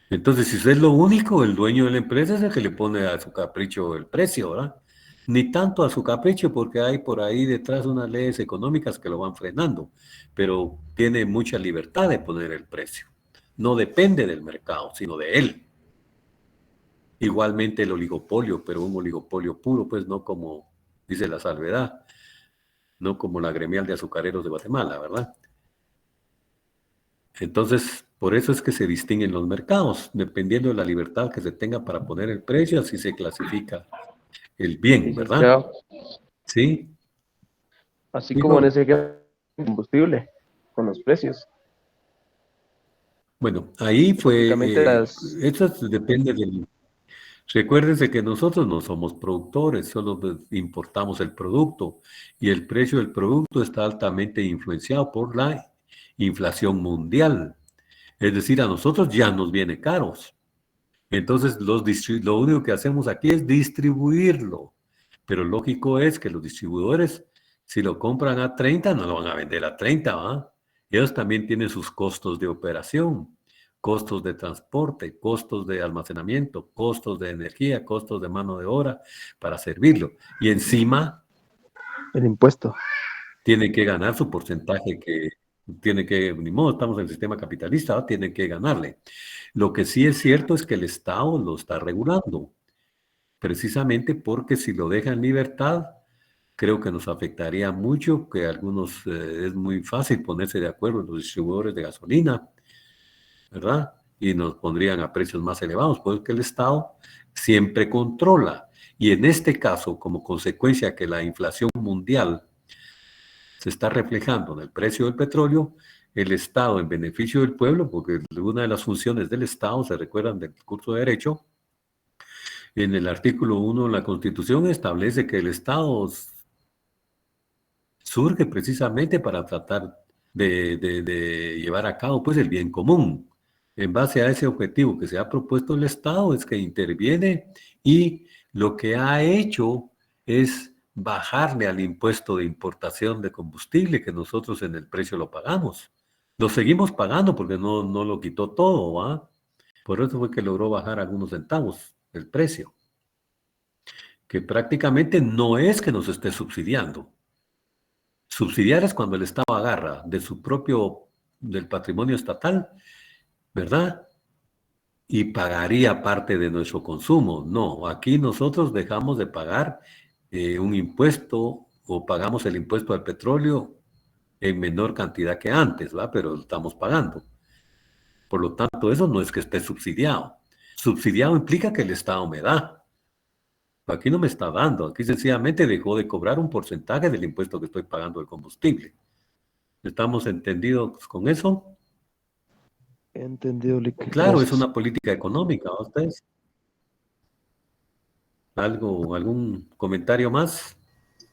Entonces, si usted es lo único, el dueño de la empresa es el que le pone a su capricho el precio, ¿verdad? Ni tanto a su capricho, porque hay por ahí detrás unas leyes económicas que lo van frenando, pero tiene mucha libertad de poner el precio. No depende del mercado, sino de él. Igualmente el oligopolio, pero un oligopolio puro, pues no como dice la salvedad, no como la gremial de azucareros de Guatemala, ¿verdad? Entonces, por eso es que se distinguen los mercados, dependiendo de la libertad que se tenga para poner el precio, así se clasifica el bien, ¿verdad? Sí. Así como en ese combustible, con los precios. Bueno, ahí fue, eso depende del... Recuérdense que nosotros no somos productores, solo importamos el producto y el precio del producto está altamente influenciado por la inflación mundial. Es decir, a nosotros ya nos viene caros. Entonces, lo único que hacemos aquí es distribuirlo. Pero lógico es que los distribuidores, si lo compran a 30, no lo van a vender a 30, ¿va? Ellos también tienen sus costos de operación, costos de transporte, costos de almacenamiento, costos de energía, costos de mano de obra para servirlo. Y encima... el impuesto. Tiene que ganar su porcentaje que tiene que, ni modo, estamos en el sistema capitalista, ¿no? Tienen que ganarle. Lo que sí es cierto es que el Estado lo está regulando. precisamente porque si lo deja en libertad, creo que nos afectaría mucho, que algunos es muy fácil ponerse de acuerdo en los distribuidores de gasolina, ¿verdad? Y nos pondrían a precios más elevados, porque el Estado siempre controla. Y en este caso, como consecuencia que la inflación mundial se está reflejando en el precio del petróleo, el Estado en beneficio del pueblo, porque una de las funciones del Estado, se recuerdan del curso de Derecho, en el artículo 1 de la Constitución establece que el Estado surge precisamente para tratar de llevar a cabo pues el bien común. En base a ese objetivo que se ha propuesto el Estado es que interviene y lo que ha hecho es bajarle al impuesto de importación de combustible que nosotros en el precio lo pagamos. Lo seguimos pagando porque no lo quitó todo, ¿va? Por eso fue que logró bajar algunos centavos el precio. Que prácticamente no es que nos esté subsidiando. Subsidiar es cuando el Estado agarra de su propio, del patrimonio estatal, ¿verdad? Y pagaría parte de nuestro consumo. No, aquí nosotros dejamos de pagar un impuesto o pagamos el impuesto al petróleo en menor cantidad que antes, ¿va? Pero lo estamos pagando. Por lo tanto, eso no es que esté subsidiado. Subsidiado implica que el Estado me da. Aquí no me está dando, aquí sencillamente dejó de cobrar un porcentaje del impuesto que estoy pagando del combustible. ¿Estamos entendidos con eso? Entendido, Lick. Claro, Gracias. es una política económica, ¿a ustedes? ¿Algún comentario más?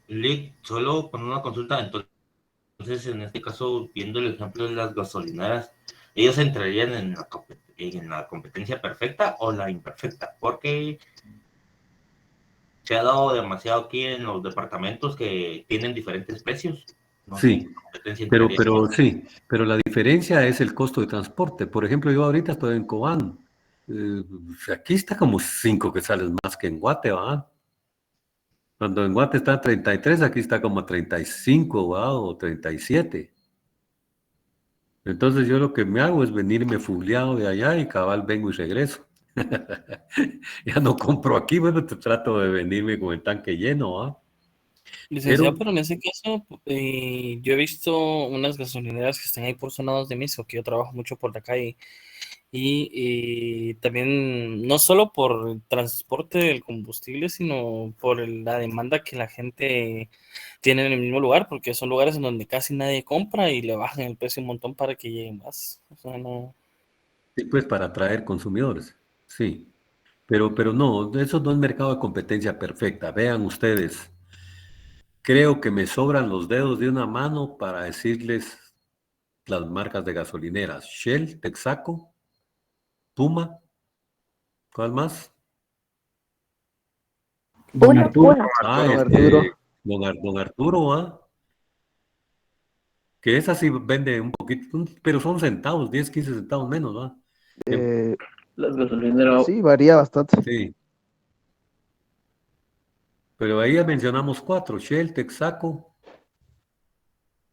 Lick, solo con una consulta, entonces en este caso, viendo el ejemplo de las gasolineras, ¿ellos entrarían en la competencia perfecta o la imperfecta? Porque se ha dado demasiado aquí en los departamentos que tienen diferentes precios. No sé, Sí, competencia pero entre ellos. sí, pero la diferencia es el costo de transporte. Por ejemplo, yo ahorita estoy en Cobán. Aquí está como 5 quetzales más que en Guate, ¿va? Cuando en Guate está a 33, aquí está como a 35, ¿va? O 37. Entonces yo lo que me hago es venirme fuleado de allá y cabal vengo y regreso. Ya no compro aquí, bueno, trato de venirme con el tanque lleno, ¿ah? Licenciado, pero en ese caso, yo he visto unas gasolineras que están ahí por zonas de Misco, que yo trabajo mucho por la calle, y también no solo por el transporte del combustible, sino por la demanda que la gente tiene en el mismo lugar, porque son lugares en donde casi nadie compra y le bajan el precio un montón para que lleguen más. O sea, no. Sí, pues para atraer consumidores, sí. Pero no, eso no es mercado de competencia perfecta. Vean ustedes, creo que me sobran los dedos de una mano para decirles las marcas de gasolineras. Shell, Texaco, Puma, ¿cuál más? Una. Ah, Don Arturo. Don Arturo, ¿ah? Que esa sí vende un poquito, pero son centavos, 10, 15 centavos menos, ¿va? Las gasolineras. Sí, varía bastante. Sí. Pero ahí ya mencionamos 4, Shell, Texaco,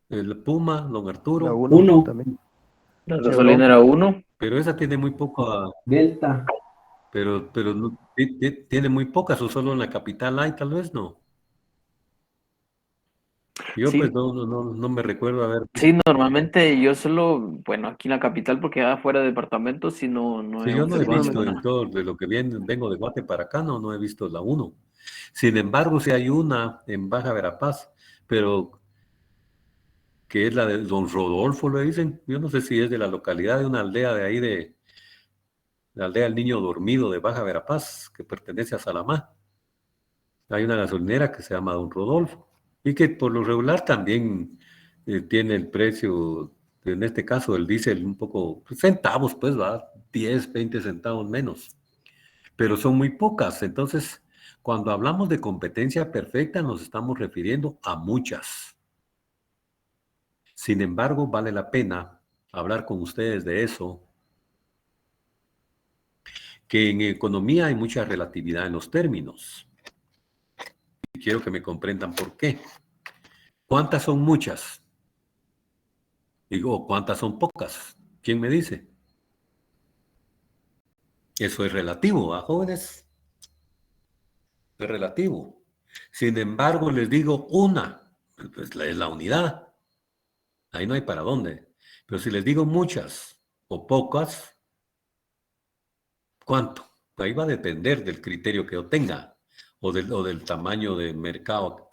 el Puma, Don La Arturo. 1 también. La Chevron. gasolinera 1. Pero esa tiene muy poca, Delta. pero no, tiene muy pocas, o solo en la capital hay, tal vez no. Yo Sí, pues no me recuerdo haber. sí, normalmente yo solo, bueno, aquí en la capital, porque afuera de departamentos, sí no Sí, he yo no he observado visto ninguna. en todo de lo que vengo de Guate para acá, no he visto la 1. Sin embargo, sí hay una en Baja Verapaz, pero que es la de Don Rodolfo, le dicen. Yo no sé si es de la localidad de una aldea de ahí de la aldea del Niño Dormido de Baja Verapaz, que pertenece a Salamá. Hay una gasolinera que se llama Don Rodolfo y que por lo regular también tiene el precio, en este caso el diésel un poco, pues, centavos, pues va, 10, 20 centavos menos, pero son muy pocas. Entonces, cuando hablamos de competencia perfecta, nos estamos refiriendo a muchas. Sin embargo, vale la pena hablar con ustedes de eso, que en economía hay mucha relatividad en los términos. Y quiero que me comprendan por qué. ¿Cuántas son muchas? Digo, ¿cuántas son pocas? ¿Quién me dice? Eso es relativo, ¿a jóvenes? es relativo. Sin embargo, les digo una, pues es la unidad. Ahí no hay para dónde. Pero si les digo muchas o pocas, ¿cuánto? Ahí va a depender del criterio que yo tenga o del tamaño de mercado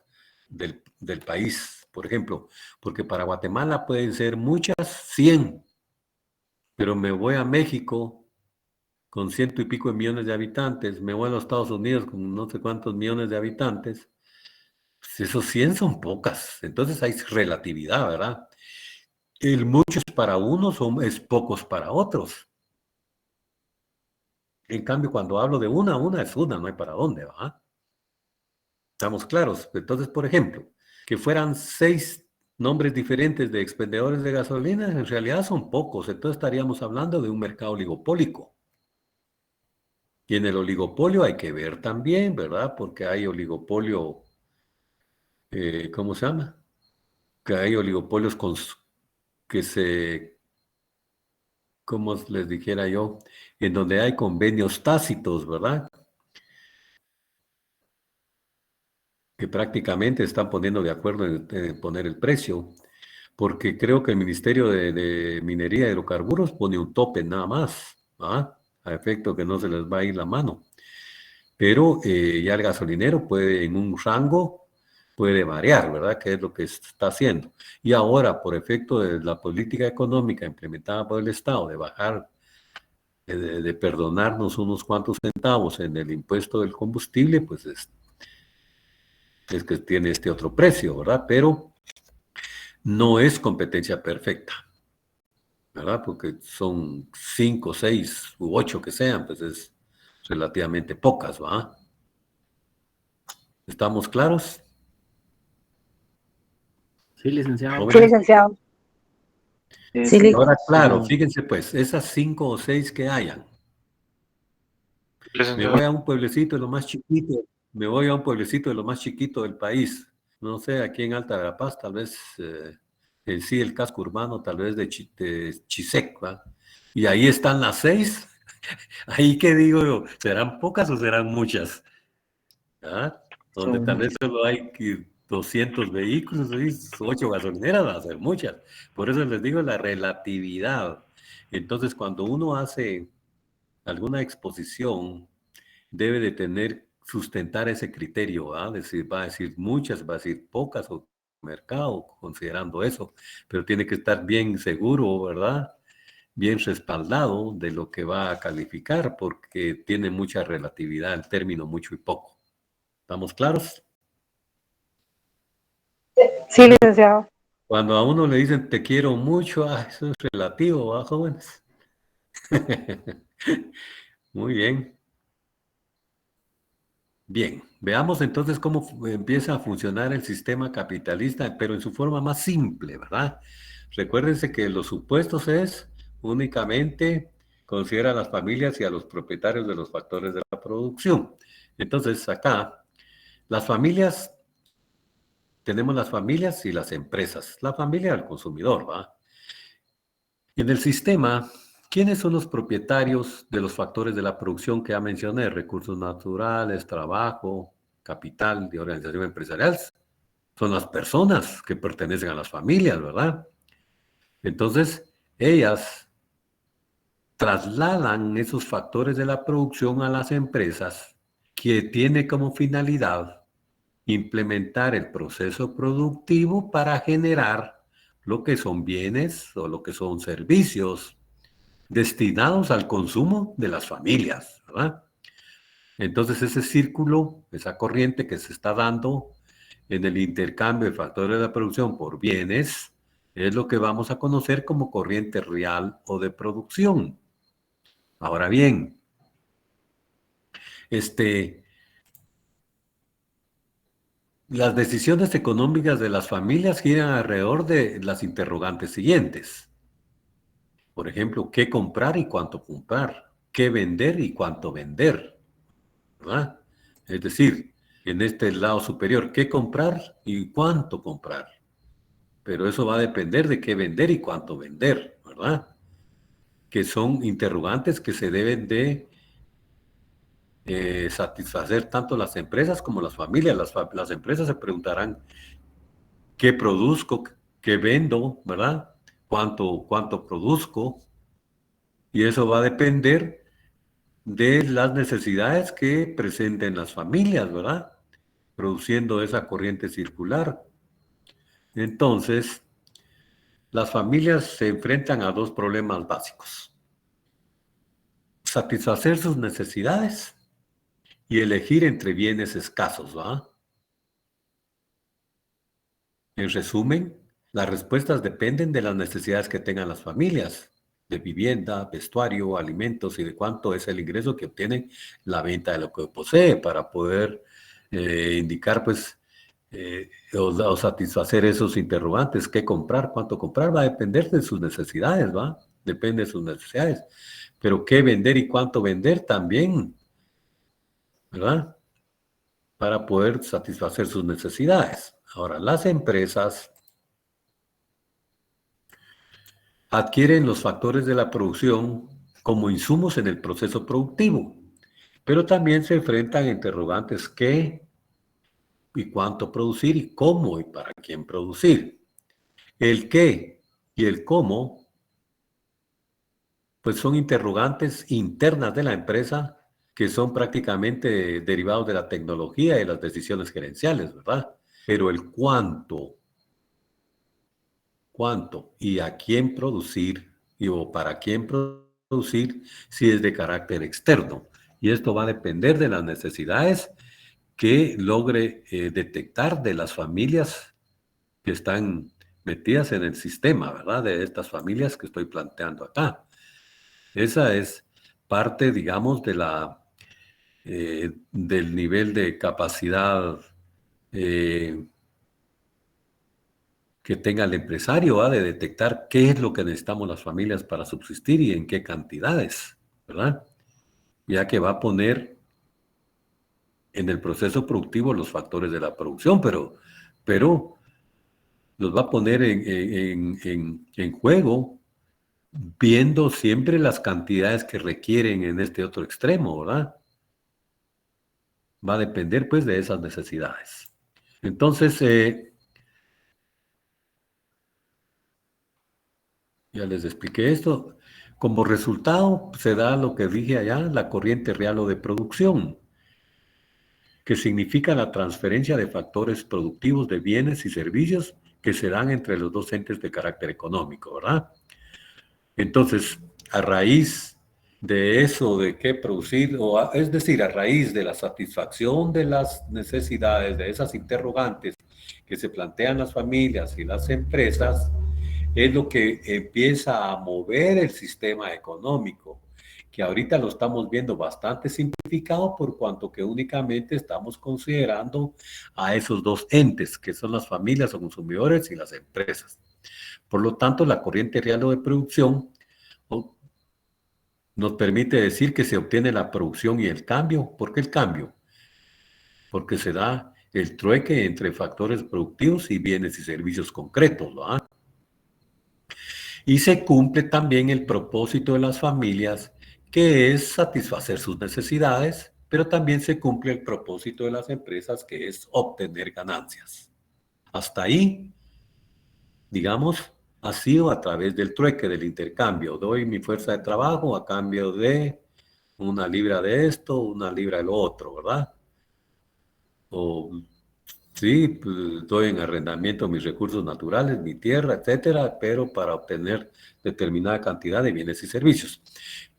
del país, por ejemplo. Porque para Guatemala pueden ser muchas, 100, pero me voy a México con 100 y pico de millones de habitantes, me voy a los Estados Unidos con no sé cuántos millones de habitantes, pues esos 100 son pocas. Entonces hay relatividad, ¿verdad? El muchos para unos es pocos para otros. En cambio, cuando hablo de una es una, no hay para dónde, ¿va? Estamos claros. Entonces, por ejemplo, que fueran 6 nombres diferentes de expendedores de gasolina, en realidad son pocos. Entonces estaríamos hablando de un mercado oligopólico. Y en el oligopolio hay que ver también, ¿verdad? Porque hay oligopolio, ¿cómo se llama? Que hay oligopolios como les dijera yo, en donde hay convenios tácitos, ¿verdad? Que prácticamente están poniendo de acuerdo en poner el precio, porque creo que el Ministerio de Minería y Hidrocarburos pone un tope nada más, ¿ah? A efecto que no se les va a ir la mano. Pero ya el gasolinero puede, en un rango, puede variar, ¿verdad? Que es lo que está haciendo. Y ahora, por efecto de la política económica implementada por el Estado, de bajar, de perdonarnos unos cuantos centavos en el impuesto del combustible, pues es que tiene este otro precio, ¿verdad? Pero no es competencia perfecta, ¿verdad? Porque son 5, 6 u 8 que sean, pues es relativamente pocas, ¿verdad? ¿Estamos claros? Sí, licenciado. Sí, licenciado. Sí, Ahora, claro, fíjense pues, esas 5 o 6 que hayan. Me voy a un pueblecito de lo más chiquito, del país. No sé, aquí en Alta Verapaz, tal vez, en sí, el casco urbano, tal vez de Chisec, ¿va? Y ahí están las 6. Ahí que digo yo, ¿serán pocas o serán muchas? ¿Ah? Donde tal vez solo hay 200 vehículos, 8 gasolineras, van a ser muchas. Por eso les digo la relatividad. Entonces, cuando uno hace alguna exposición, debe de sustentar ese criterio, ¿va? Va a decir muchas, va a decir pocas o mercado, considerando eso, pero tiene que estar bien seguro, ¿verdad? Bien respaldado de lo que va a calificar, porque tiene mucha relatividad el término mucho y poco. ¿Estamos claros? Sí, licenciado. Cuando a uno le dicen te quiero mucho, eso es relativo, ¿va, jóvenes? Muy bien. Bien, veamos entonces cómo empieza a funcionar el sistema capitalista, pero en su forma más simple, ¿verdad? Recuérdense que los supuestos es únicamente considera a las familias y a los propietarios de los factores de la producción. Entonces, acá, tenemos las familias y las empresas. La familia del consumidor, ¿va? En el sistema, ¿quiénes son los propietarios de los factores de la producción que ya mencioné? Recursos naturales, trabajo, capital de organización empresarial. Son las personas que pertenecen a las familias, ¿verdad? Entonces, ellas trasladan esos factores de la producción a las empresas que tiene como finalidad implementar el proceso productivo para generar lo que son bienes o lo que son servicios destinados al consumo de las familias, ¿verdad? Entonces ese círculo, esa corriente que se está dando en el intercambio de factores de la producción por bienes, es lo que vamos a conocer como corriente real o de producción. Ahora bien, las decisiones económicas de las familias giran alrededor de las interrogantes siguientes. Por ejemplo, ¿qué comprar y cuánto comprar? ¿Qué vender y cuánto vender? ¿Verdad? Es decir, en este lado superior, ¿qué comprar y cuánto comprar? Pero eso va a depender de qué vender y cuánto vender, ¿verdad? Que son interrogantes que se deben de satisfacer tanto las empresas como las familias. Las empresas se preguntarán qué produzco, qué vendo, ¿verdad? ¿Cuánto produzco? Y eso va a depender de las necesidades que presenten las familias, ¿verdad? Produciendo esa corriente circular. Entonces, las familias se enfrentan a dos problemas básicos: satisfacer sus necesidades y elegir entre bienes escasos, ¿va? En resumen, las respuestas dependen de las necesidades que tengan las familias, de vivienda, vestuario, alimentos y de cuánto es el ingreso que obtiene la venta de lo que posee para poder indicar, pues, o satisfacer esos interrogantes. ¿Qué comprar? ¿Cuánto comprar? Va a depender de sus necesidades, ¿va? Depende de sus necesidades. Pero qué vender y cuánto vender también, ¿verdad? Para poder satisfacer sus necesidades. Ahora, las empresas adquieren los factores de la producción como insumos en el proceso productivo, pero también se enfrentan a interrogantes: qué y cuánto producir, y cómo y para quién producir. El qué y el cómo, pues son interrogantes internas de la empresa que son prácticamente derivados de la tecnología y de las decisiones gerenciales, ¿verdad? Pero el cuánto y a quién producir o para quién producir, sí es de carácter externo. Y esto va a depender de las necesidades que logre detectar de las familias que están metidas en el sistema, ¿verdad? De estas familias que estoy planteando acá. Esa es parte, digamos, de del nivel de capacidad que tenga el empresario, de detectar qué es lo que necesitamos las familias para subsistir y en qué cantidades, ¿verdad? Ya que va a poner en el proceso productivo los factores de la producción, pero los va a poner en juego viendo siempre las cantidades que requieren en este otro extremo, ¿verdad? Va a depender, pues, de esas necesidades. Entonces, ya les expliqué esto. Como resultado, se da lo que dije allá, la corriente real o de producción, que significa la transferencia de factores productivos de bienes y servicios que se dan entre los dos entes de carácter económico, ¿verdad? Entonces, a raíz de eso, de qué producir, es decir, a raíz de la satisfacción de las necesidades, de esas interrogantes que se plantean las familias y las empresas, es lo que empieza a mover el sistema económico, que ahorita lo estamos viendo bastante simplificado por cuanto que únicamente estamos considerando a esos dos entes, que son las familias o consumidores y las empresas. Por lo tanto, la corriente real o de producción nos permite decir que se obtiene la producción y el cambio. ¿Por qué el cambio? Porque se da el trueque entre factores productivos y bienes y servicios concretos, ¿verdad? Y se cumple también el propósito de las familias, que es satisfacer sus necesidades, pero también se cumple el propósito de las empresas, que es obtener ganancias. Hasta ahí, digamos, ha sido a través del trueque, del intercambio. Doy mi fuerza de trabajo a cambio de una libra de esto, una libra de lo otro, ¿verdad? O sí, pues, doy en arrendamiento mis recursos naturales, mi tierra, etcétera, pero para obtener determinada cantidad de bienes y servicios.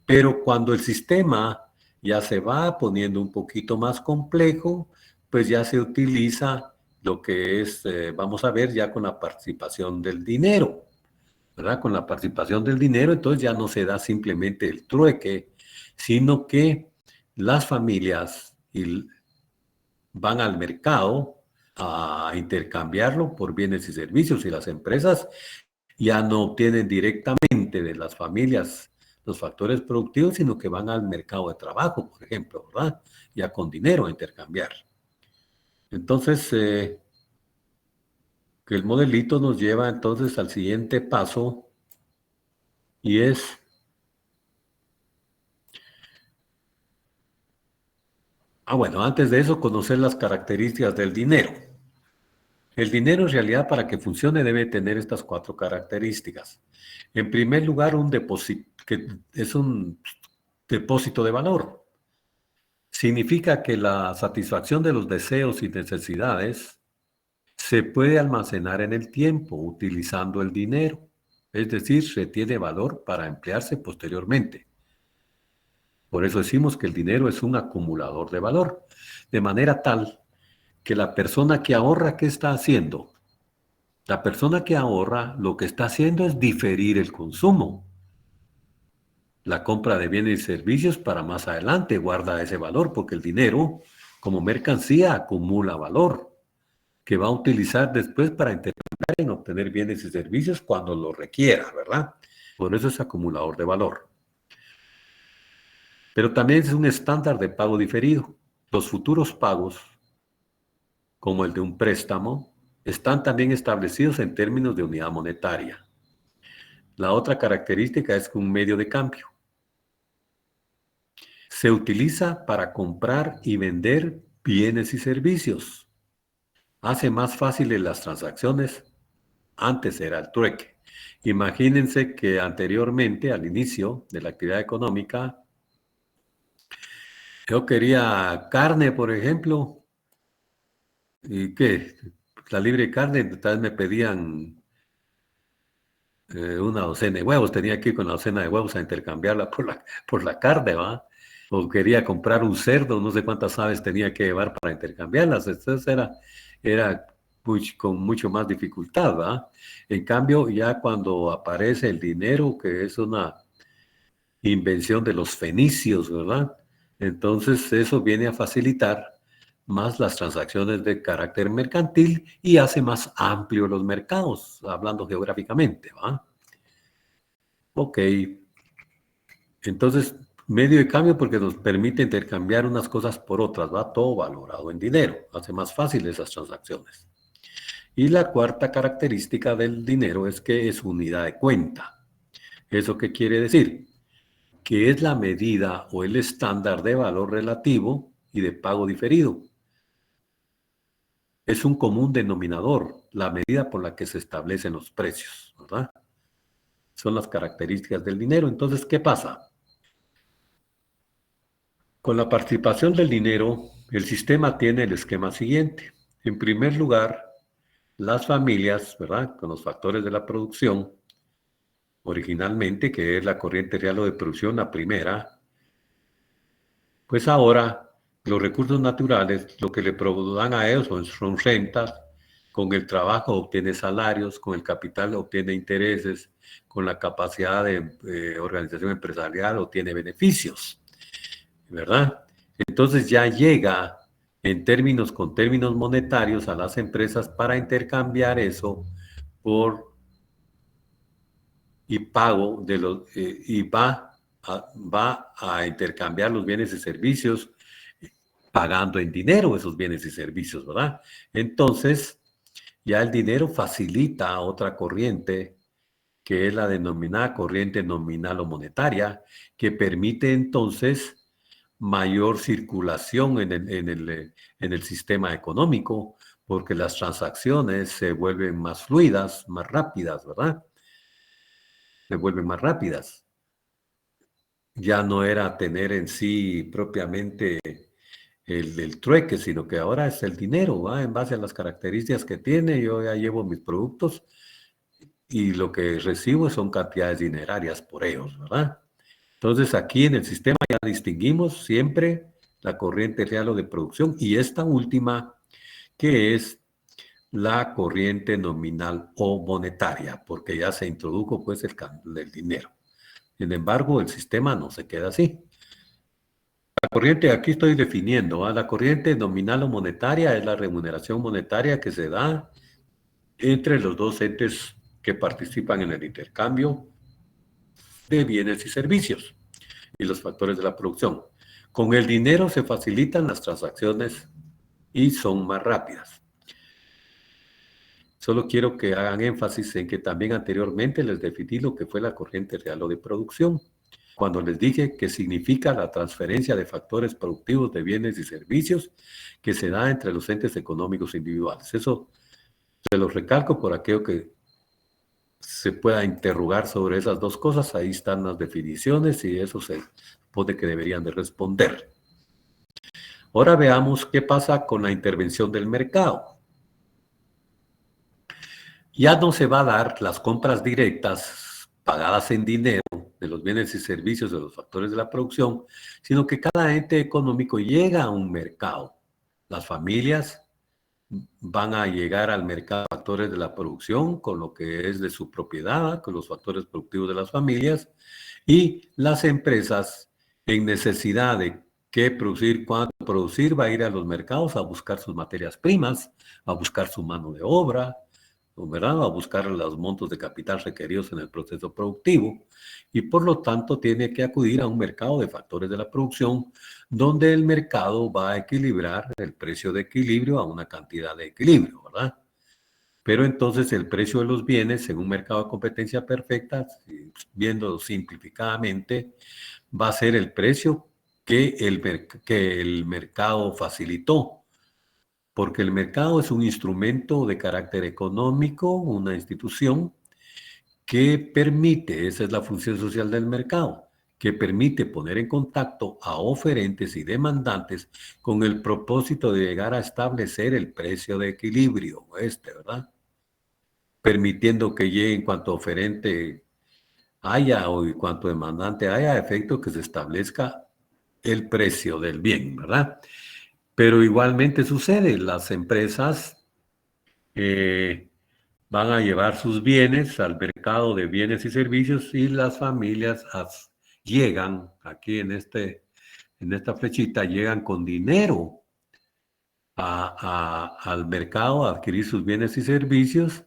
Pero cuando el sistema ya se va poniendo un poquito más complejo, pues ya se utiliza lo que es, vamos a ver, ya con la participación del dinero, ¿verdad? Con la participación del dinero, entonces ya no se da simplemente el trueque, sino que las familias van al mercado a intercambiarlo por bienes y servicios, y las empresas ya no obtienen directamente de las familias los factores productivos, sino que van al mercado de trabajo, por ejemplo, ¿verdad? Ya con dinero a intercambiar. Entonces, que el modelito nos lleva entonces al siguiente paso, y es Bueno, antes de eso, conocer las características del dinero. El dinero en realidad para que funcione debe tener estas 4 características. En primer lugar, un depósito, que es un depósito de valor. Significa que la satisfacción de los deseos y necesidades se puede almacenar en el tiempo utilizando el dinero. Es decir, retiene valor para emplearse posteriormente. Por eso decimos que el dinero es un acumulador de valor, de manera tal que la persona que ahorra, ¿qué está haciendo? La persona que ahorra lo que está haciendo es diferir el consumo. La compra de bienes y servicios para más adelante guarda ese valor porque el dinero como mercancía acumula valor que va a utilizar después para intercambiar en obtener bienes y servicios cuando lo requiera, ¿verdad? Por eso es acumulador de valor. Pero también es un estándar de pago diferido. Los futuros pagos, como el de un préstamo, están también establecidos en términos de unidad monetaria. La otra característica es un medio de cambio. Se utiliza para comprar y vender bienes y servicios. Hace más fáciles las transacciones. Antes era el trueque. Imagínense que anteriormente, al inicio de la actividad económica, yo quería carne, por ejemplo, y ¿qué? La libre carne, tal vez me pedían una docena de huevos, tenía que ir con la docena de huevos a intercambiarla por la carne, ¿va? O quería comprar un cerdo, no sé cuántas aves tenía que llevar para intercambiarlas, entonces era con mucho más dificultad, ¿va? En cambio, ya cuando aparece el dinero, que es una invención de los fenicios, ¿verdad? Entonces eso viene a facilitar más las transacciones de carácter mercantil y hace más amplios los mercados, hablando geográficamente, ¿va? Ok. Entonces, medio de cambio porque nos permite intercambiar unas cosas por otras, ¿va? Todo valorado en dinero, hace más fáciles esas transacciones. Y la cuarta característica del dinero es que es unidad de cuenta. ¿Eso qué quiere decir? Que es la medida o el estándar de valor relativo y de pago diferido. Es un común denominador, la medida por la que se establecen los precios, ¿verdad? Son las características del dinero. Entonces, ¿qué pasa? Con la participación del dinero, el sistema tiene el esquema siguiente. En primer lugar, las familias, ¿verdad? Con los factores de la producción, originalmente, que es la corriente real o de producción, la primera, pues ahora los recursos naturales, lo que le dan a ellos son rentas, con el trabajo obtiene salarios, con el capital obtiene intereses, con la capacidad de organización empresarial obtiene beneficios, ¿verdad? Entonces ya llega con términos monetarios a las empresas para intercambiar eso y pago de los y va a intercambiar los bienes y servicios pagando en dinero esos bienes y servicios, ¿verdad? Entonces, ya el dinero facilita otra corriente, que es la denominada corriente nominal o monetaria, que permite entonces mayor circulación en el sistema económico, porque las transacciones se vuelven más fluidas, más rápidas, ¿verdad? Se vuelven más rápidas. Ya no era tener en sí propiamente el trueque, sino que ahora es el dinero, ¿va? En base a las características que tiene, yo ya llevo mis productos y lo que recibo son cantidades dinerarias por ellos, ¿verdad? Entonces aquí en el sistema ya distinguimos siempre la corriente real o de producción y esta última que es la corriente nominal o monetaria, porque ya se introdujo pues el dinero. Sin embargo, el sistema no se queda así. La corriente, aquí estoy definiendo, la corriente nominal o monetaria es la remuneración monetaria que se da entre los dos entes que participan en el intercambio de bienes y servicios y los factores de la producción. Con el dinero se facilitan las transacciones y son más rápidas. Solo quiero que hagan énfasis en que también anteriormente les definí lo que fue la corriente real o de producción. cuando les dije que significa la transferencia de factores productivos de bienes y servicios que se da entre los entes económicos individuales. Eso se los recalco por aquello que se pueda interrogar sobre esas dos cosas. Ahí están las definiciones y eso se supone que deberían de responder. Ahora veamos qué pasa con la intervención del mercado. Ya no se va a dar las compras directas pagadas en dinero de los bienes y servicios de los factores de la producción, sino que cada ente económico llega a un mercado. Las familias van a llegar al mercado de factores de la producción con lo que es de su propiedad, con los factores productivos de las familias, y las empresas en necesidad de qué producir, cuánto producir, va a ir a los mercados a buscar sus materias primas, a buscar su mano de obra, ¿verdad? A buscar los montos de capital requeridos en el proceso productivo, y por lo tanto tiene que acudir a un mercado de factores de la producción donde el mercado va a equilibrar el precio de equilibrio a una cantidad de equilibrio, ¿verdad? Pero entonces el precio de los bienes en un mercado de competencia perfecta, viendo simplificadamente, va a ser el precio que el mercado facilitó. Porque el mercado es un instrumento de carácter económico, una institución que permite, esa es la función social del mercado, que permite poner en contacto a oferentes y demandantes con el propósito de llegar a establecer el precio de equilibrio, ¿verdad? Permitiendo que llegue en cuanto oferente haya o en cuanto demandante haya, a efecto que se establezca el precio del bien, ¿verdad? Pero igualmente sucede, las empresas van a llevar sus bienes al mercado de bienes y servicios y las familias llegan, aquí en esta flechita, llegan con dinero al mercado a adquirir sus bienes y servicios,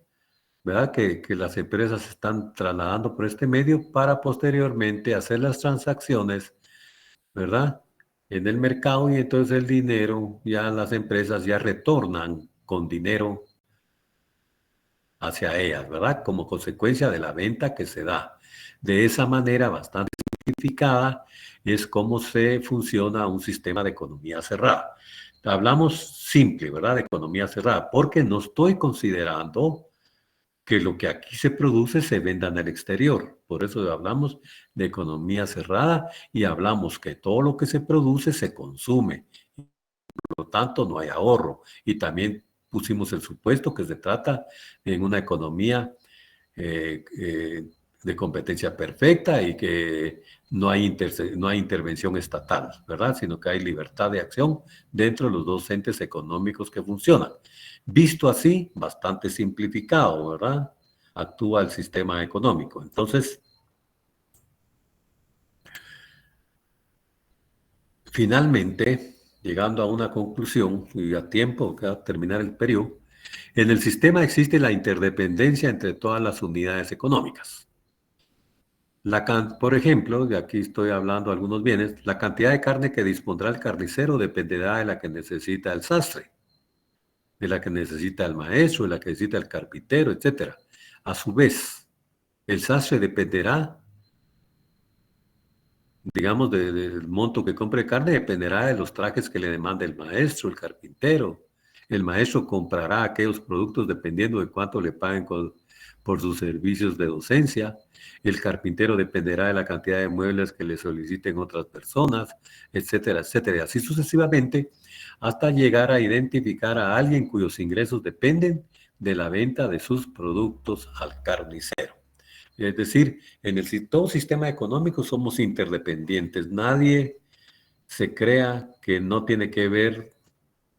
¿verdad? Que las empresas están trasladando por este medio para posteriormente hacer las transacciones, ¿verdad? En el mercado, y entonces el dinero, ya las empresas ya retornan con dinero hacia ellas, ¿verdad? Como consecuencia de la venta que se da. De esa manera bastante simplificada es cómo se funciona un sistema de economía cerrada. Hablamos simple, ¿verdad? De economía cerrada, porque no estoy considerando que lo que aquí se produce se venda en el exterior. Por eso hablamos de economía cerrada y hablamos que todo lo que se produce se consume. Por lo tanto, no hay ahorro. Y también pusimos el supuesto que se trata en una economía de competencia perfecta y que no hay intervención estatal, ¿verdad? Sino que hay libertad de acción dentro de los dos entes económicos que funcionan. Visto así, bastante simplificado, ¿verdad? Actúa el sistema económico. Entonces, finalmente, llegando a una conclusión y a tiempo que va a terminar el periodo, en el sistema existe la interdependencia entre todas las unidades económicas. Por ejemplo, de aquí estoy hablando de algunos bienes, la cantidad de carne que dispondrá el carnicero dependerá de la que necesita el sastre, de la que necesita el maestro, de la que necesita el carpintero, etc. A su vez, el sastre dependerá, digamos, del monto que compre carne, dependerá de los trajes que le demande el maestro, el carpintero. El maestro comprará aquellos productos dependiendo de cuánto le paguen por sus servicios de docencia. El carpintero dependerá de la cantidad de muebles que le soliciten otras personas, etcétera, etcétera. Y así sucesivamente, hasta llegar a identificar a alguien cuyos ingresos dependen de la venta de sus productos al carnicero. Es decir, en todo sistema económico somos interdependientes. Nadie se crea que no tiene que ver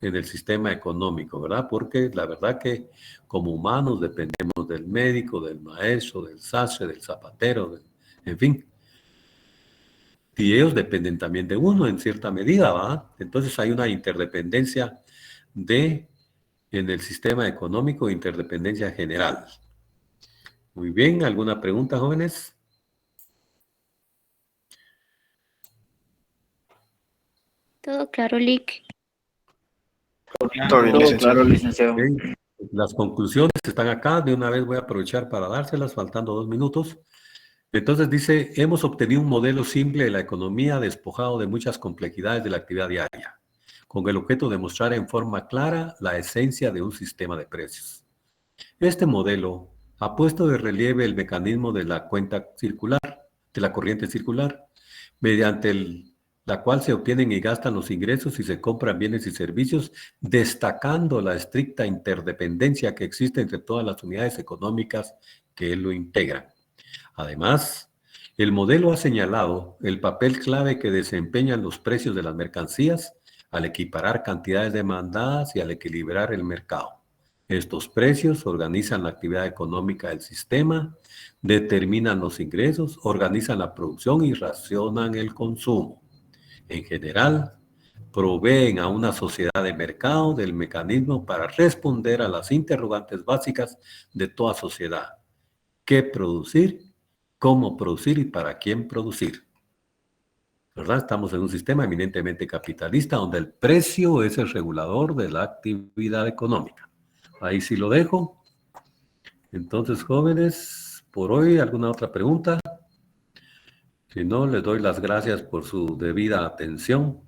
en el sistema económico, ¿verdad? Porque la verdad que como humanos dependemos del médico, del maestro, del sastre, del zapatero, en fin. Y ellos dependen también de uno en cierta medida, ¿verdad? Entonces hay una interdependencia en el sistema económico, interdependencia general. Muy bien, ¿alguna pregunta, jóvenes? Todo claro, Lick. Todo bien, Todo claro, licenciado. Okay. Las conclusiones están acá. De una vez voy a aprovechar para dárselas, faltando 2 minutos. Entonces dice, hemos obtenido un modelo simple de la economía despojado de muchas complejidades de la actividad diaria, con el objeto de mostrar en forma clara la esencia de un sistema de precios. Este modelo ha puesto de relieve el mecanismo de la cuenta circular, de la corriente circular, mediante la cual se obtienen y gastan los ingresos y se compran bienes y servicios, destacando la estricta interdependencia que existe entre todas las unidades económicas que lo integran. Además, el modelo ha señalado el papel clave que desempeñan los precios de las mercancías al equiparar cantidades demandadas y al equilibrar el mercado. Estos precios organizan la actividad económica del sistema, determinan los ingresos, organizan la producción y racionan el consumo. En general, proveen a una sociedad de mercado del mecanismo para responder a las interrogantes básicas de toda sociedad. ¿Qué producir? ¿Cómo producir y para quién producir? ¿Verdad? Estamos en un sistema eminentemente capitalista donde el precio es el regulador de la actividad económica. Ahí sí lo dejo. Entonces, jóvenes, por hoy, ¿alguna otra pregunta? Si no, les doy las gracias por su debida atención.